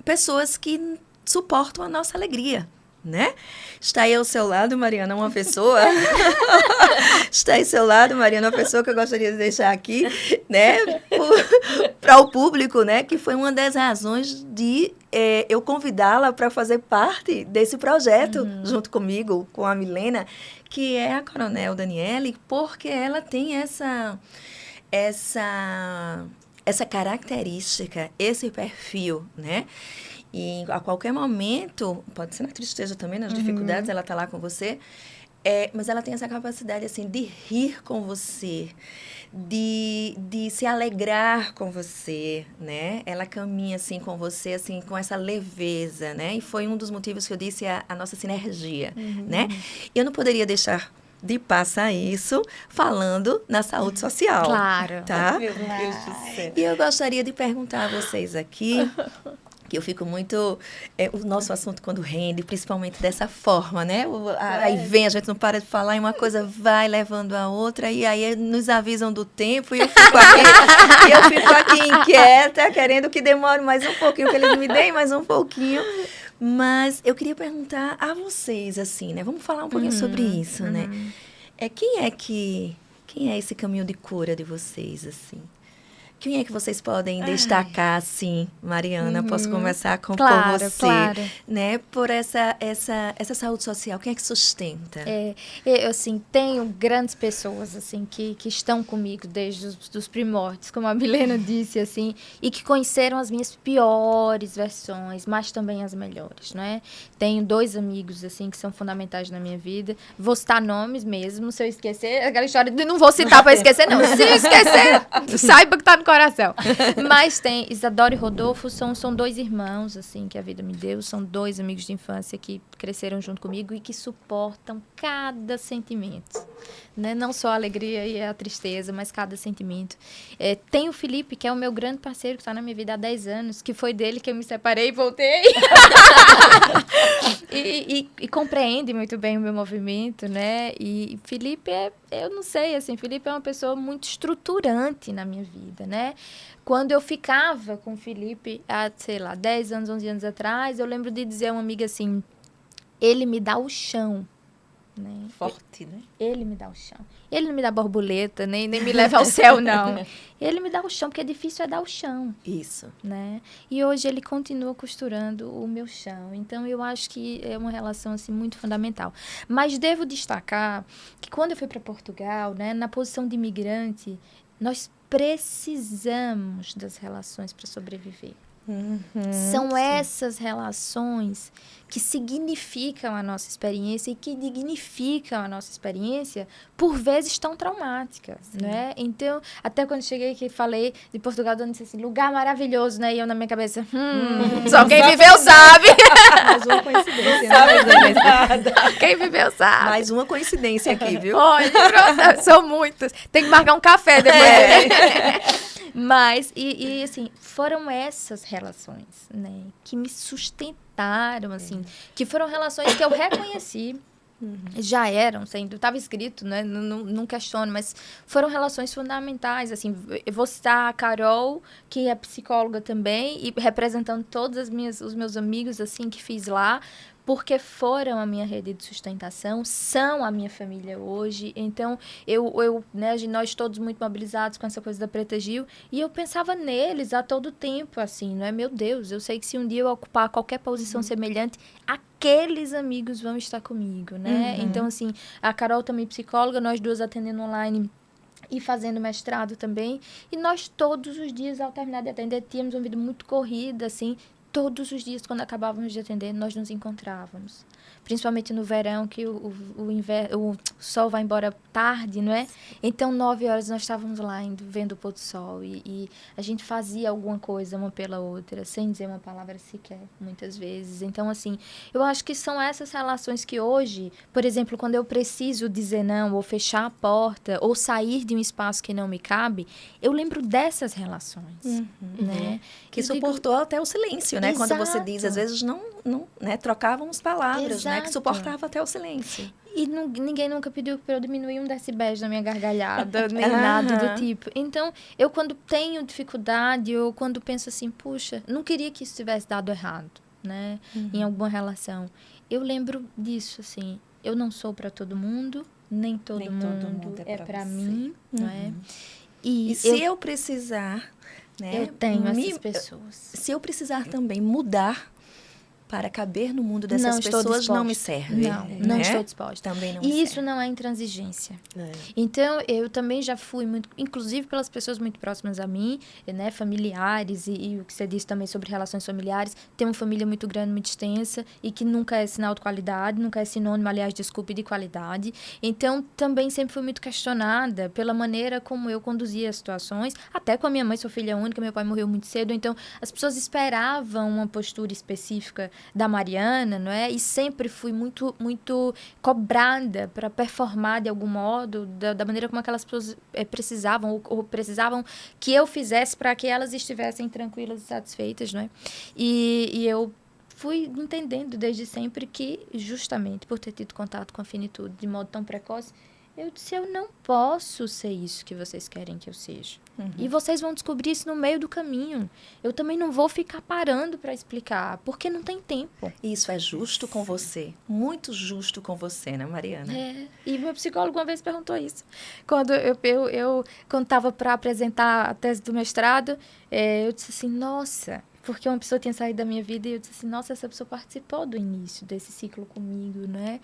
pessoas que suportam a nossa alegria, né? Está aí ao seu lado, Mariana, uma pessoa... Está aí ao seu lado, Mariana, uma pessoa que eu gostaria de deixar aqui, né? Para o público, né? Que foi uma das razões de eu convidá-la para fazer parte desse projeto, junto comigo, com a Milena, que é a Coronel Daniele, porque ela tem essa característica, esse perfil, né? E a qualquer momento, pode ser na tristeza também, nas dificuldades, ela está lá com você, mas ela tem essa capacidade, assim, de rir com você, de se alegrar com você, né? Ela caminha, assim, com você, assim, com essa leveza, né? E foi um dos motivos que eu disse a nossa sinergia, né? E eu não poderia deixar de passar isso falando na saúde social. Claro. Tá? Meu Deus do céu. E eu gostaria de perguntar a vocês aqui, que eu fico muito... o nosso assunto quando rende, principalmente dessa forma, né? Aí vem, a gente não para de falar e uma coisa vai levando a outra e aí nos avisam do tempo e eu fico aqui inquieta, querendo que demore mais um pouquinho, que eles me deem mais um pouquinho. Mas eu queria perguntar a vocês, assim, né? Vamos falar um pouquinho sobre isso, né? Quem é esse caminho de cura de vocês, assim? Quem é que vocês podem destacar, assim, Mariana? Posso conversar por você, claro. né? Por essa saúde social, quem é que sustenta? Eu, assim, tenho grandes pessoas, assim, que estão comigo desde os primórdios, como a Milena disse, assim, e que conheceram as minhas piores versões, mas também as melhores, não é? Tenho 2 amigos, assim, que são fundamentais na minha vida. Vou citar nomes mesmo, se eu esquecer, aquela história de não vou citar para esquecer, não. Se esquecer, saiba que tá no coração. Mas tem Isadora e Rodolfo, são 2 irmãos, assim, que a vida me deu. São 2 amigos de infância que cresceram junto comigo e que suportam cada sentimento, né? Não só a alegria e a tristeza, mas cada sentimento. Tem o Felipe, que é o meu grande parceiro, que está na minha vida há 10 anos, que foi dele que eu me separei e voltei. e compreende muito bem o meu movimento, né? E Felipe eu não sei, assim, Felipe é uma pessoa muito estruturante na minha vida, né? Quando eu ficava com o Felipe, há, sei lá, 10 anos, 11 anos atrás, eu lembro de dizer a uma amiga assim, ele me dá o chão, né? Forte, né? Ele me dá o chão. Ele não me dá borboleta, nem me leva ao céu, não. Ele me dá o chão, porque difícil é dar o chão. Isso. Né? E hoje ele continua costurando o meu chão. Então, eu acho que é uma relação assim, muito fundamental. Mas devo destacar que quando eu fui para Portugal, né, na posição de imigrante, nós precisamos das relações para sobreviver. São essas relações que significam a nossa experiência e que dignificam a nossa experiência, por vezes tão traumáticas, né? Então, até quando cheguei aqui, falei de Portugal, eu disse assim, lugar maravilhoso, né? E eu na minha cabeça, só quem viveu sabe. Mais uma coincidência, né? Quem viveu sabe. Mais uma coincidência aqui, viu? Olha, pronto, são muitas. Tem que marcar um café depois. Mas, assim, foram essas relações, né, que me sustentaram, assim, que foram relações que eu reconheci, já eram, estava escrito, né, não questiono, mas foram relações fundamentais, assim, eu vou citar a Carol, que é psicóloga também, e representando todos os meus amigos, assim, que fiz lá, porque foram a minha rede de sustentação, são a minha família hoje. Então, né, nós todos muito mobilizados com essa coisa da Preta Gil, e eu pensava neles a todo tempo, assim, não é? Meu Deus, eu sei que se um dia eu ocupar qualquer posição semelhante, aqueles amigos vão estar comigo, né? Então, assim, a Carol também psicóloga, nós 2 atendendo online e fazendo mestrado também, e nós todos os dias, ao terminar de atender, tínhamos uma vida muito corrida, assim. Todos os dias, quando acabávamos de atender, nós nos encontrávamos. Principalmente no verão, que o sol vai embora tarde, não é? Então, 9 horas, nós estávamos lá, vendo o pôr do sol. E a gente fazia alguma coisa uma pela outra, sem dizer uma palavra sequer, muitas vezes. Então, assim, eu acho que são essas relações que hoje, por exemplo, quando eu preciso dizer não, ou fechar a porta, ou sair de um espaço que não me cabe, eu lembro dessas relações, né? Que suportou até o silêncio, né? Quando você diz, às vezes, não né? Trocávamos palavras, né? Que suportava até o silêncio. E ninguém nunca pediu para eu diminuir 1 decibéis na minha gargalhada, nem nada do tipo. Então, eu quando tenho dificuldade, ou quando penso assim, puxa, não queria que isso tivesse dado errado, né? Em alguma relação. Eu lembro disso, assim, eu não sou para todo mundo, nem todo mundo é para mim, não é? E se eu precisar, né? Eu tenho essas pessoas. Se eu precisar também mudar para caber no mundo dessas pessoas, não me serve. Não estou disposta. Também não E isso não é intransigência. Então, eu também já fui muito, inclusive pelas pessoas muito próximas a mim, né, familiares, e o que você disse também sobre relações familiares, tem uma família muito grande, muito extensa, e que nunca é sinal de qualidade, nunca é sinônimo, aliás, desculpe, de qualidade. Então, também sempre fui muito questionada pela maneira como eu conduzia as situações, até com a minha mãe, sou filha única, meu pai morreu muito cedo, então as pessoas esperavam uma postura específica da Mariana, não é? E sempre fui muito, muito cobrada para performar de algum modo, da maneira como aquelas pessoas precisavam, ou precisavam que eu fizesse para que elas estivessem tranquilas e satisfeitas, não é? E eu fui entendendo desde sempre que, justamente por ter tido contato com a finitude de modo tão precoce, eu disse, eu não posso ser isso que vocês querem que eu seja. E vocês vão descobrir isso no meio do caminho. Eu também não vou ficar parando para explicar, porque não tem tempo. Isso é justo com você, muito justo com você, né, Mariana? E meu psicólogo uma vez perguntou isso. Quando eu quando estava para apresentar a tese do mestrado, eu disse assim, nossa, porque uma pessoa tinha saído da minha vida e eu disse assim, nossa, essa pessoa participou do início desse ciclo comigo, né?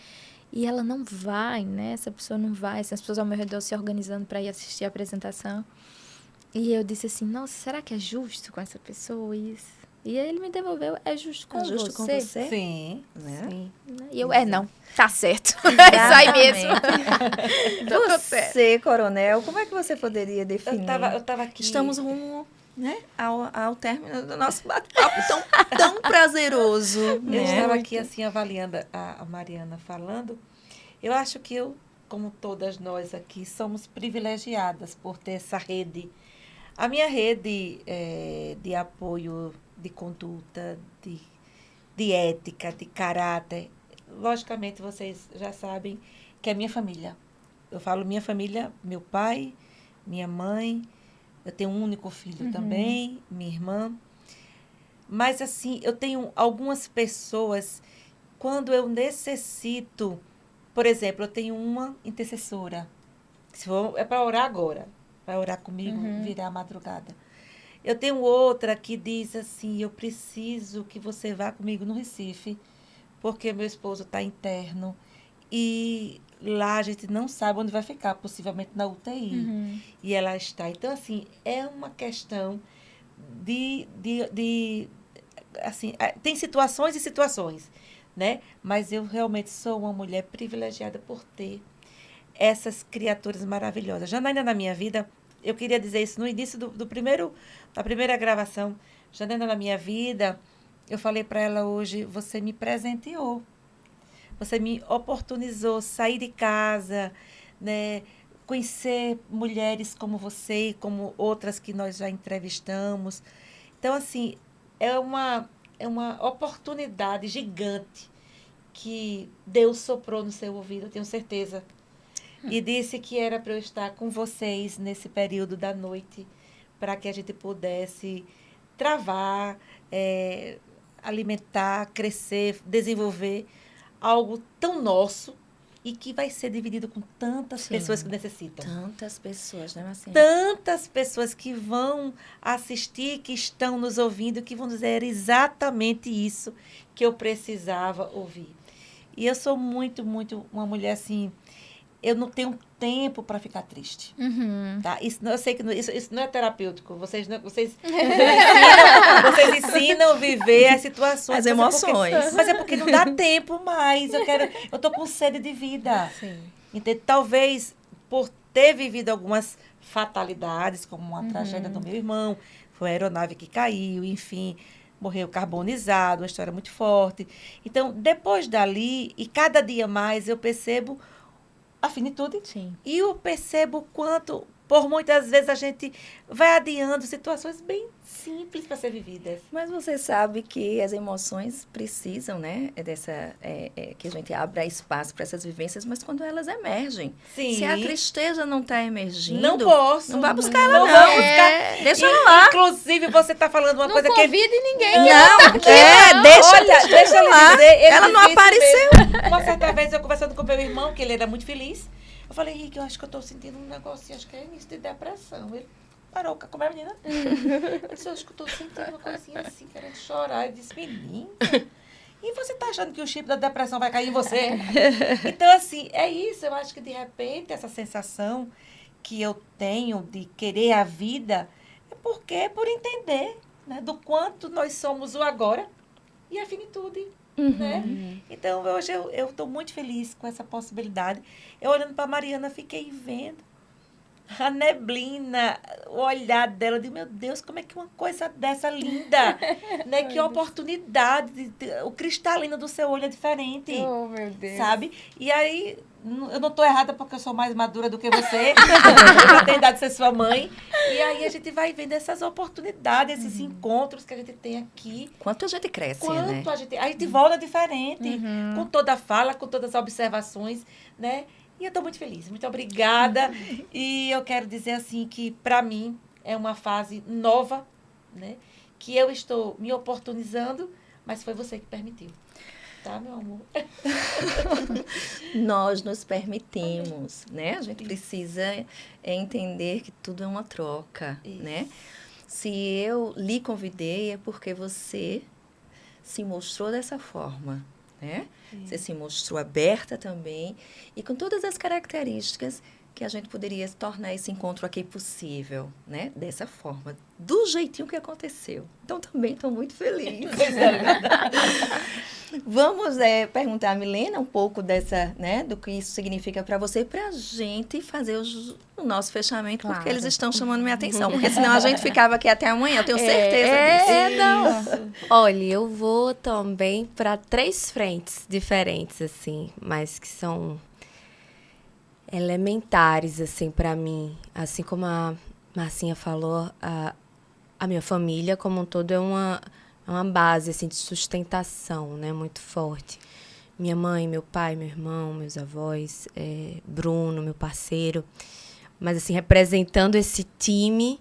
E ela não vai, né? Essa pessoa não vai. As pessoas ao meu redor se organizando para ir assistir a apresentação. E eu disse assim, nossa, será que é justo com essa pesua isso? E aí ele me devolveu, é justo com justo você? com você? Sim, Né? sim. E eu, não, tá certo. É isso aí mesmo. Você, coronel, como é que você poderia definir? Eu tava aqui... Estamos rumo, né, ao término do nosso bate-papo tão prazeroso. Eu Né? estava aqui, assim, avaliando a Mariana falando. Eu acho que como todas nós aqui, somos privilegiadas por ter essa rede. A minha rede de apoio, de conduta, de ética, de caráter, logicamente vocês já sabem que é minha família. Eu falo minha família, meu pai, minha mãe, eu tenho um único filho também, minha irmã. Mas, assim, eu tenho algumas pessoas, quando eu necessito, por exemplo, eu tenho uma intercessora, é para orar agora, vai orar comigo, virar a madrugada. Eu tenho outra que diz assim, eu preciso que você vá comigo no Recife, porque meu esposo está interno e lá a gente não sabe onde vai ficar, possivelmente na UTI. E ela está. Então, assim, é uma questão assim, tem situações e situações, né? Mas eu realmente sou uma mulher privilegiada por ter essas criaturas maravilhosas. Janaína, na minha vida, eu queria dizer isso no início da primeira gravação. Janaína, na minha vida, eu falei para ela hoje, você me presenteou. Você me oportunizou sair de casa, né? Conhecer mulheres como você e como outras que nós já entrevistamos. Então, assim, é uma oportunidade gigante que Deus soprou no seu ouvido, eu tenho certeza. E disse que era para eu estar com vocês nesse período da noite, para que a gente pudesse travar, alimentar, crescer, desenvolver algo tão nosso e que vai ser dividido com tantas pessoas que necessitam. Tantas pessoas, né, Marcinha? Tantas pessoas que vão assistir, que estão nos ouvindo, que vão dizer exatamente isso que eu precisava ouvir. E eu sou muito, muito uma mulher assim, eu não tenho tempo para ficar triste. Tá? Eu sei que isso não é terapêutico. Vocês ensinam a viver as situações. As emoções. Mas é porque não dá tempo mais. Eu tô com sede de vida. Sim. Então, talvez por ter vivido algumas fatalidades, como uma tragédia do meu irmão, foi a aeronave que caiu, enfim, morreu carbonizado, uma história muito forte. Então, depois dali, e cada dia mais, eu percebo a finitude. Sim. E eu percebo o quanto, por muitas vezes, a gente vai adiando situações bem simples para ser vividas. Mas você sabe que as emoções precisam, né, que a gente abra espaço para essas vivências, mas quando elas emergem. Sim. Se a tristeza não está emergindo... Não posso. Não vai buscar ela, não. Vou buscar. Deixa ela lá. Inclusive, você está falando uma coisa que... Não convide ninguém. Deixa eu lá. lhe dizer. Ela não apareceu. Uma certa vez, eu conversando com meu irmão, que ele era muito feliz, eu falei, Henrique, eu acho que eu estou sentindo um negócio, acho que é início de depressão. Ele parou, como é, menina? Eu disse, eu acho que eu estou sentindo uma coisinha assim, querendo chorar. Ele disse, menina, e você está achando que o chip da depressão vai cair em você? Então, assim, é isso. Eu acho que, de repente, essa sensação que eu tenho de querer a vida é por entender, né, do quanto nós somos o agora e a finitude. Né? Então, hoje eu estou muito feliz com essa possibilidade. Eu olhando para a Mariana, fiquei vendo A neblina, o olhar dela, eu digo, meu Deus, como é que uma coisa dessa linda, né? Que oportunidade, o cristalino do seu olho é diferente, Oh, meu Deus. sabe? E aí, eu não estou errada porque eu sou mais madura do que você, eu já tenho idade de ser sua mãe, e aí a gente vai vendo essas oportunidades, esses encontros que a gente tem aqui. Quanto a gente cresce, né? Quanto a gente volta diferente, com toda a fala, com todas as observações, né? E eu estou muito feliz, muito obrigada. E eu quero dizer assim que, para mim, é uma fase nova, né? Que eu estou me oportunizando, mas foi você que permitiu. Tá, meu amor? Nós nos permitimos, né? A gente precisa entender que tudo é uma troca, né? Se eu lhe convidei, é porque você se mostrou dessa forma, né? Você se mostrou aberta também e com todas as características que a gente poderia tornar esse encontro aqui possível, né? Dessa forma, do jeitinho que aconteceu. Então, também estou muito feliz. Vamos perguntar a Milena um pouco dessa, né, do que isso significa para você, para a gente fazer o nosso fechamento, Claro. porque eles estão chamando minha atenção, porque senão a gente ficava aqui até amanhã, eu tenho certeza disso. Não. Olha, eu vou também para 3 frentes diferentes, assim, mas que são elementares, assim, para mim. Assim como a Marcinha falou, a minha família como um todo é uma base, assim, de sustentação, né, muito forte. Minha mãe, meu pai, meu irmão, meus avós, Bruno, meu parceiro. Mas, assim, representando esse time,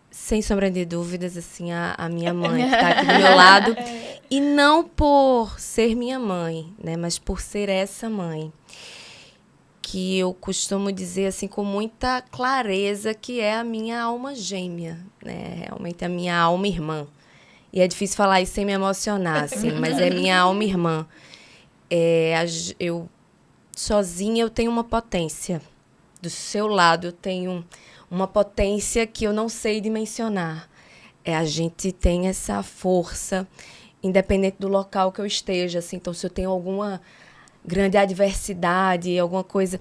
sem sombra de dúvidas, assim, a minha mãe, que está aqui do meu lado. E não por ser minha mãe, né, mas por ser essa mãe. Que eu costumo dizer, assim, com muita clareza, que é a minha alma gêmea, né, realmente a minha alma irmã. E é difícil falar isso sem me emocionar, assim, mas é minha alma irmã. Eu, sozinha, eu tenho uma potência. Do seu lado, eu tenho uma potência que eu não sei dimensionar. A gente tem essa força, independente do local que eu esteja, assim. Então, se eu tenho alguma grande adversidade, alguma coisa,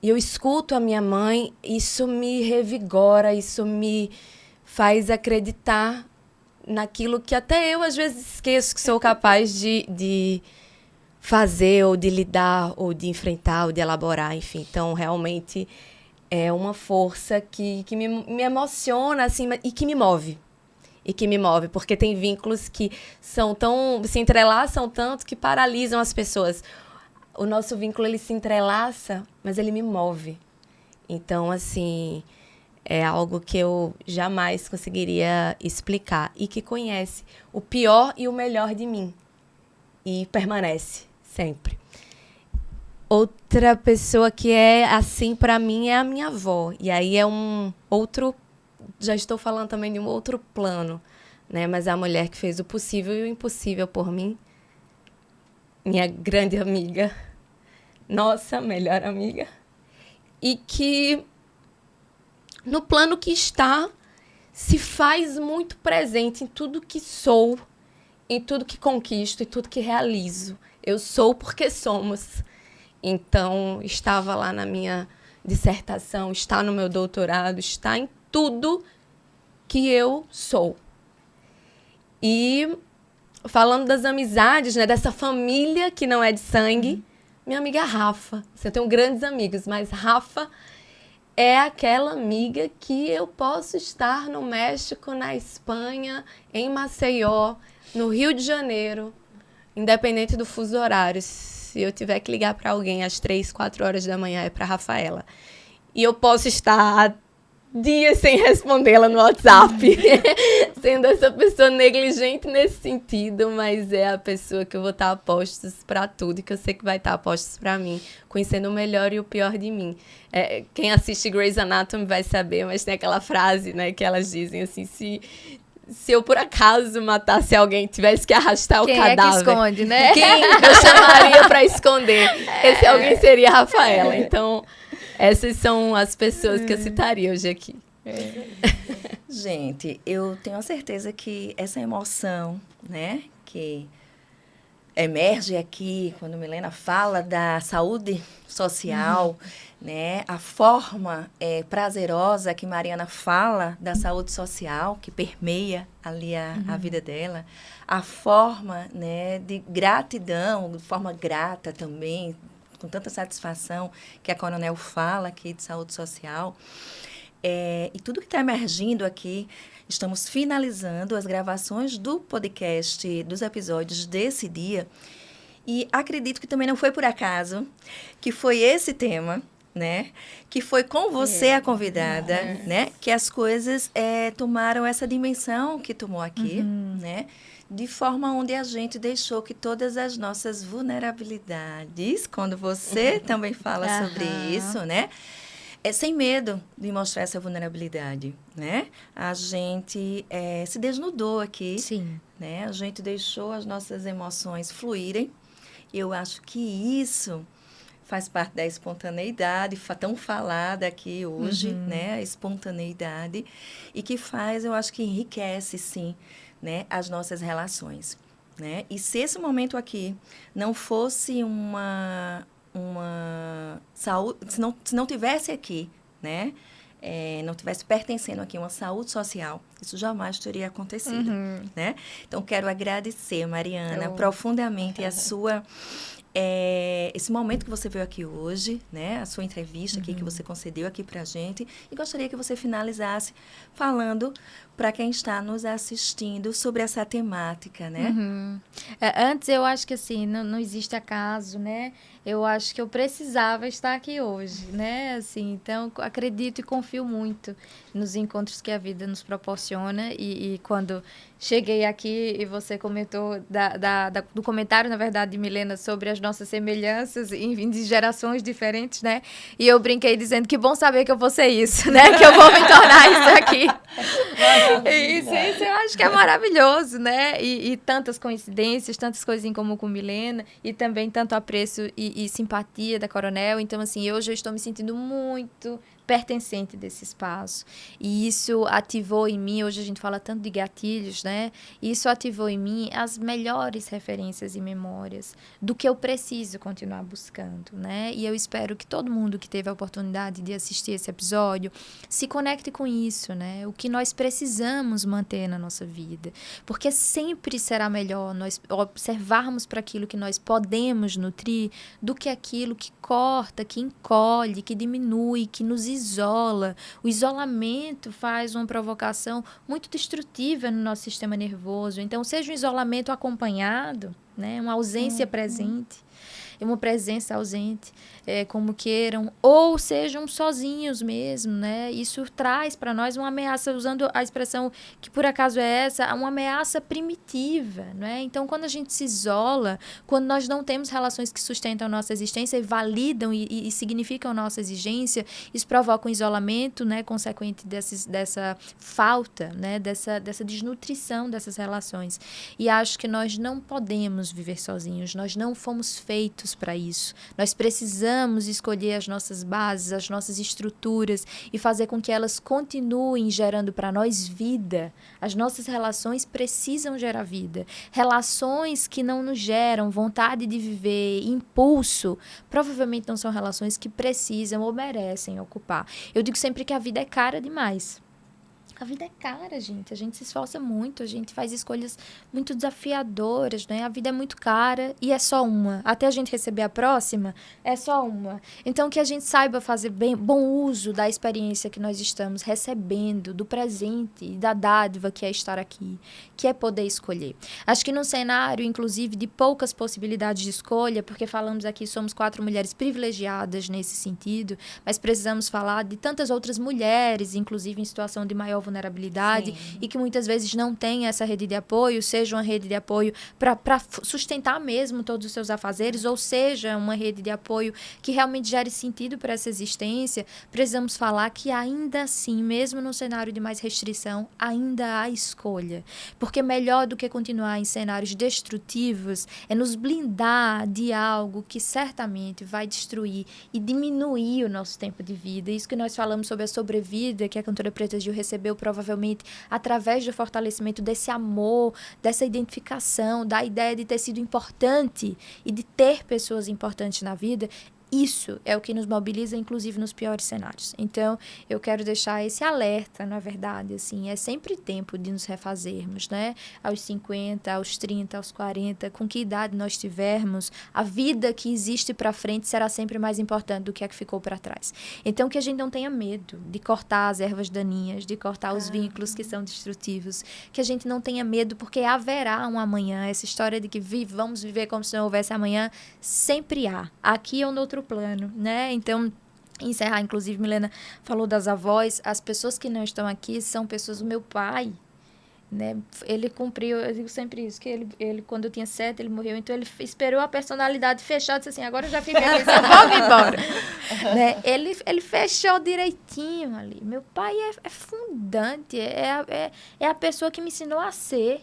e eu escuto a minha mãe, isso me revigora, isso me faz acreditar naquilo que até eu, às vezes, esqueço que sou capaz de fazer, ou de lidar, ou de enfrentar, ou de elaborar, enfim. Então, realmente, é uma força que me emociona, assim, e que me move. E que me move, porque tem vínculos que se entrelaçam tanto que paralisam as pessoas. O nosso vínculo, ele se entrelaça, mas ele me move. Então, assim, é algo que eu jamais conseguiria explicar. E que conhece o pior e o melhor de mim. E permanece sempre. Outra pessoa que é assim para mim é a minha avó. E aí é um outro... Já estou falando também de um outro plano, né? Mas a mulher que fez o possível e o impossível por mim. Minha grande amiga. Nossa melhor amiga. E que... no plano que está, se faz muito presente em tudo que sou, em tudo que conquisto, em tudo que realizo. Eu sou porque somos. Então, estava lá na minha dissertação, está no meu doutorado, está em tudo que eu sou. E falando das amizades, né, dessa família que não é de sangue, minha amiga Rafa. Eu tenho grandes amigos, mas Rafa é aquela amiga que eu posso estar no México, na Espanha, em Maceió, no Rio de Janeiro, independente do fuso horário. Se eu tiver que ligar para alguém às 3, 4 horas da manhã, é para Rafaela. E eu posso estar dias sem respondê-la no WhatsApp, sendo essa pessoa negligente nesse sentido, mas é a pessoa que eu vou estar a postos para tudo e que eu sei que vai estar a postos para mim, conhecendo o melhor e o pior de mim. Quem assiste Grey's Anatomy vai saber, mas tem aquela frase, né, que elas dizem assim, se eu por acaso matasse alguém, tivesse que arrastar Quem o cadáver... é que esconde, né? Quem eu chamaria para esconder? Esse alguém seria a Rafaela. Então, essas são as pessoas que eu citaria hoje aqui. Gente, eu tenho a certeza que essa emoção, né, que emerge aqui quando Milena fala da saúde social, né? A forma prazerosa que Mariana fala da saúde social, que permeia ali a vida dela, a forma, né, de gratidão, de forma grata também, com tanta satisfação que a Coronel fala aqui de saúde social. E tudo que está emergindo aqui, estamos finalizando as gravações do podcast, dos episódios desse dia. E acredito que também não foi por acaso que foi esse tema, né? Que foi com você a convidada, né? Que as coisas tomaram essa dimensão que tomou aqui, né? De forma onde a gente deixou que todas as nossas vulnerabilidades, quando você também fala sobre isso, né? Sem medo de mostrar essa vulnerabilidade, né? A gente se desnudou aqui, Sim. né? A gente deixou as nossas emoções fluírem. Eu acho que isso faz parte da espontaneidade, tão falada aqui hoje, né? A espontaneidade, e que faz, eu acho que enriquece, sim, né? As nossas relações, né? E se esse momento aqui não fosse uma saúde, se não tivesse aqui, né? Não tivesse pertencendo aqui a uma saúde social, isso jamais teria acontecido, né? Então, quero agradecer, Mariana, profundamente esse momento que você veio aqui hoje, né? A sua entrevista aqui que você concedeu aqui pra gente, e gostaria que você finalizasse falando para quem está nos assistindo sobre essa temática, né? Antes, eu acho que assim, não existe acaso, né? Eu acho que eu precisava estar aqui hoje, né? Assim, então, acredito e confio muito nos encontros que a vida nos proporciona. E quando cheguei aqui e você comentou do comentário, na verdade, de Milena, sobre as nossas semelhanças, enfim, de gerações diferentes, né? E eu brinquei dizendo que bom saber que eu vou ser isso, né? Que eu vou me tornar isso aqui. Isso eu acho que é maravilhoso, né? E tantas coincidências, tantas coisas em comum com Milena, e também tanto apreço e simpatia da Coronel. Então, assim, hoje eu estou me sentindo muito pertencente desse espaço. E isso ativou em mim, hoje a gente fala tanto de gatilhos, né? Isso ativou em mim as melhores referências e memórias do que eu preciso continuar buscando, né? E eu espero que todo mundo que teve a oportunidade de assistir esse episódio se conecte com isso, né? O que nós precisamos manter na nossa vida. Porque sempre será melhor nós observarmos para aquilo que nós podemos nutrir do que aquilo que corta, que encolhe, que diminui, que nos isola. O isolamento faz uma provocação muito destrutiva no nosso sistema nervoso. Então, seja um isolamento acompanhado, né, uma ausência presente, uma presença ausente, como queiram, ou sejam sozinhos mesmo, né? Isso traz para nós uma ameaça, usando a expressão que por acaso é essa, uma ameaça primitiva, né? Então, quando a gente se isola, quando nós não temos relações que sustentam a nossa existência e validam e significam a nossa exigência, isso provoca um isolamento, né, consequente dessa falta, né, dessa desnutrição dessas relações. E acho que nós não podemos viver sozinhos, nós não fomos feitos para isso. Nós precisamos escolher as nossas bases, as nossas estruturas e fazer com que elas continuem gerando para nós vida. As nossas relações precisam gerar vida. Relações que não nos geram vontade de viver, impulso, provavelmente não são relações que precisam ou merecem ocupar. Eu digo sempre que a vida é cara demais. A vida é cara, gente. A gente se esforça muito, a gente faz escolhas muito desafiadoras, né? A vida é muito cara e é só uma. Até a gente receber a próxima, é só uma. Então, que a gente saiba fazer bom uso da experiência que nós estamos recebendo, do presente e da dádiva que é estar aqui, que é poder escolher. Acho que num cenário, inclusive, de poucas possibilidades de escolha, porque falamos aqui, somos 4 mulheres privilegiadas nesse sentido, mas precisamos falar de tantas outras mulheres, inclusive em situação de maior vulnerabilidade. Sim. E que muitas vezes não tem essa rede de apoio, seja uma rede de apoio para sustentar mesmo todos os seus afazeres, ou seja uma rede de apoio que realmente gere sentido para essa existência. Precisamos falar que ainda assim, mesmo no cenário de mais restrição, ainda há escolha. Porque melhor do que continuar em cenários destrutivos é nos blindar de algo que certamente vai destruir e diminuir o nosso tempo de vida. Isso que nós falamos sobre a sobrevida, que a cantora Preta Gil recebeu provavelmente através do fortalecimento desse amor, dessa identificação, da ideia de ter sido importante e de ter pessoas importantes na vida. Isso é o que nos mobiliza, inclusive, nos piores cenários. Então, eu quero deixar esse alerta, na verdade, assim, é sempre tempo de nos refazermos, né? Aos 50, aos 30, aos 40, com que idade nós tivermos, a vida que existe para frente será sempre mais importante do que a que ficou para trás. Então, que a gente não tenha medo de cortar as ervas daninhas, de cortar os vínculos que são destrutivos, que a gente não tenha medo, porque haverá um amanhã. Essa história de que vamos viver como se não houvesse amanhã, sempre há, aqui ou no outro plano, né? Então, encerrar, inclusive, Milena falou das avós, as pessoas que não estão aqui são pessoas, o meu pai, né? Ele cumpriu, eu digo sempre isso, que ele quando eu tinha 7, ele morreu, então ele esperou a personalidade fechar, disse assim, agora eu já fiz minha missão, vamos embora. Né? Ele fechou direitinho ali. Meu pai é fundante, é a pessoa que me ensinou a ser.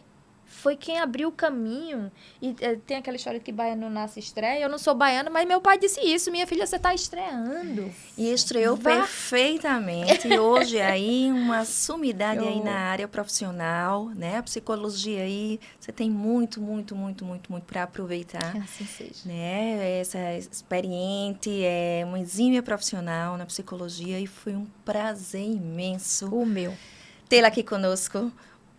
Foi quem abriu o caminho. E tem aquela história de que baiano nasce estreia. Eu não sou baiana, mas meu pai disse isso. Minha filha, você está estreando. E estreou perfeitamente. E hoje aí, uma sumidade aí na área profissional, né? A psicologia aí, você tem muito para aproveitar. Que assim seja. Né? Essa experiente, uma exímia profissional na psicologia e foi um prazer imenso O meu. tê-la aqui conosco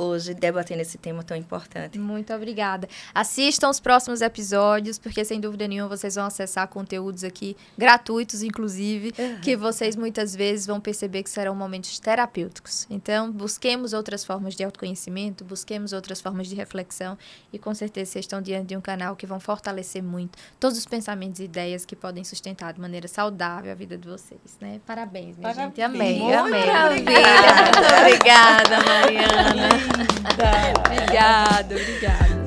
hoje, debatendo esse tema tão importante. Muito obrigada. Assistam os próximos episódios, porque sem dúvida nenhuma vocês vão acessar conteúdos aqui, gratuitos inclusive, que vocês muitas vezes vão perceber que serão momentos terapêuticos. Então, busquemos outras formas de autoconhecimento, busquemos outras formas de reflexão e com certeza vocês estão diante de um canal que vão fortalecer muito todos os pensamentos e ideias que podem sustentar de maneira saudável a vida de vocês, né? Parabéns, minha gente. Amei, Muito amei. obrigada. Muito obrigada, Mariana. Obrigada.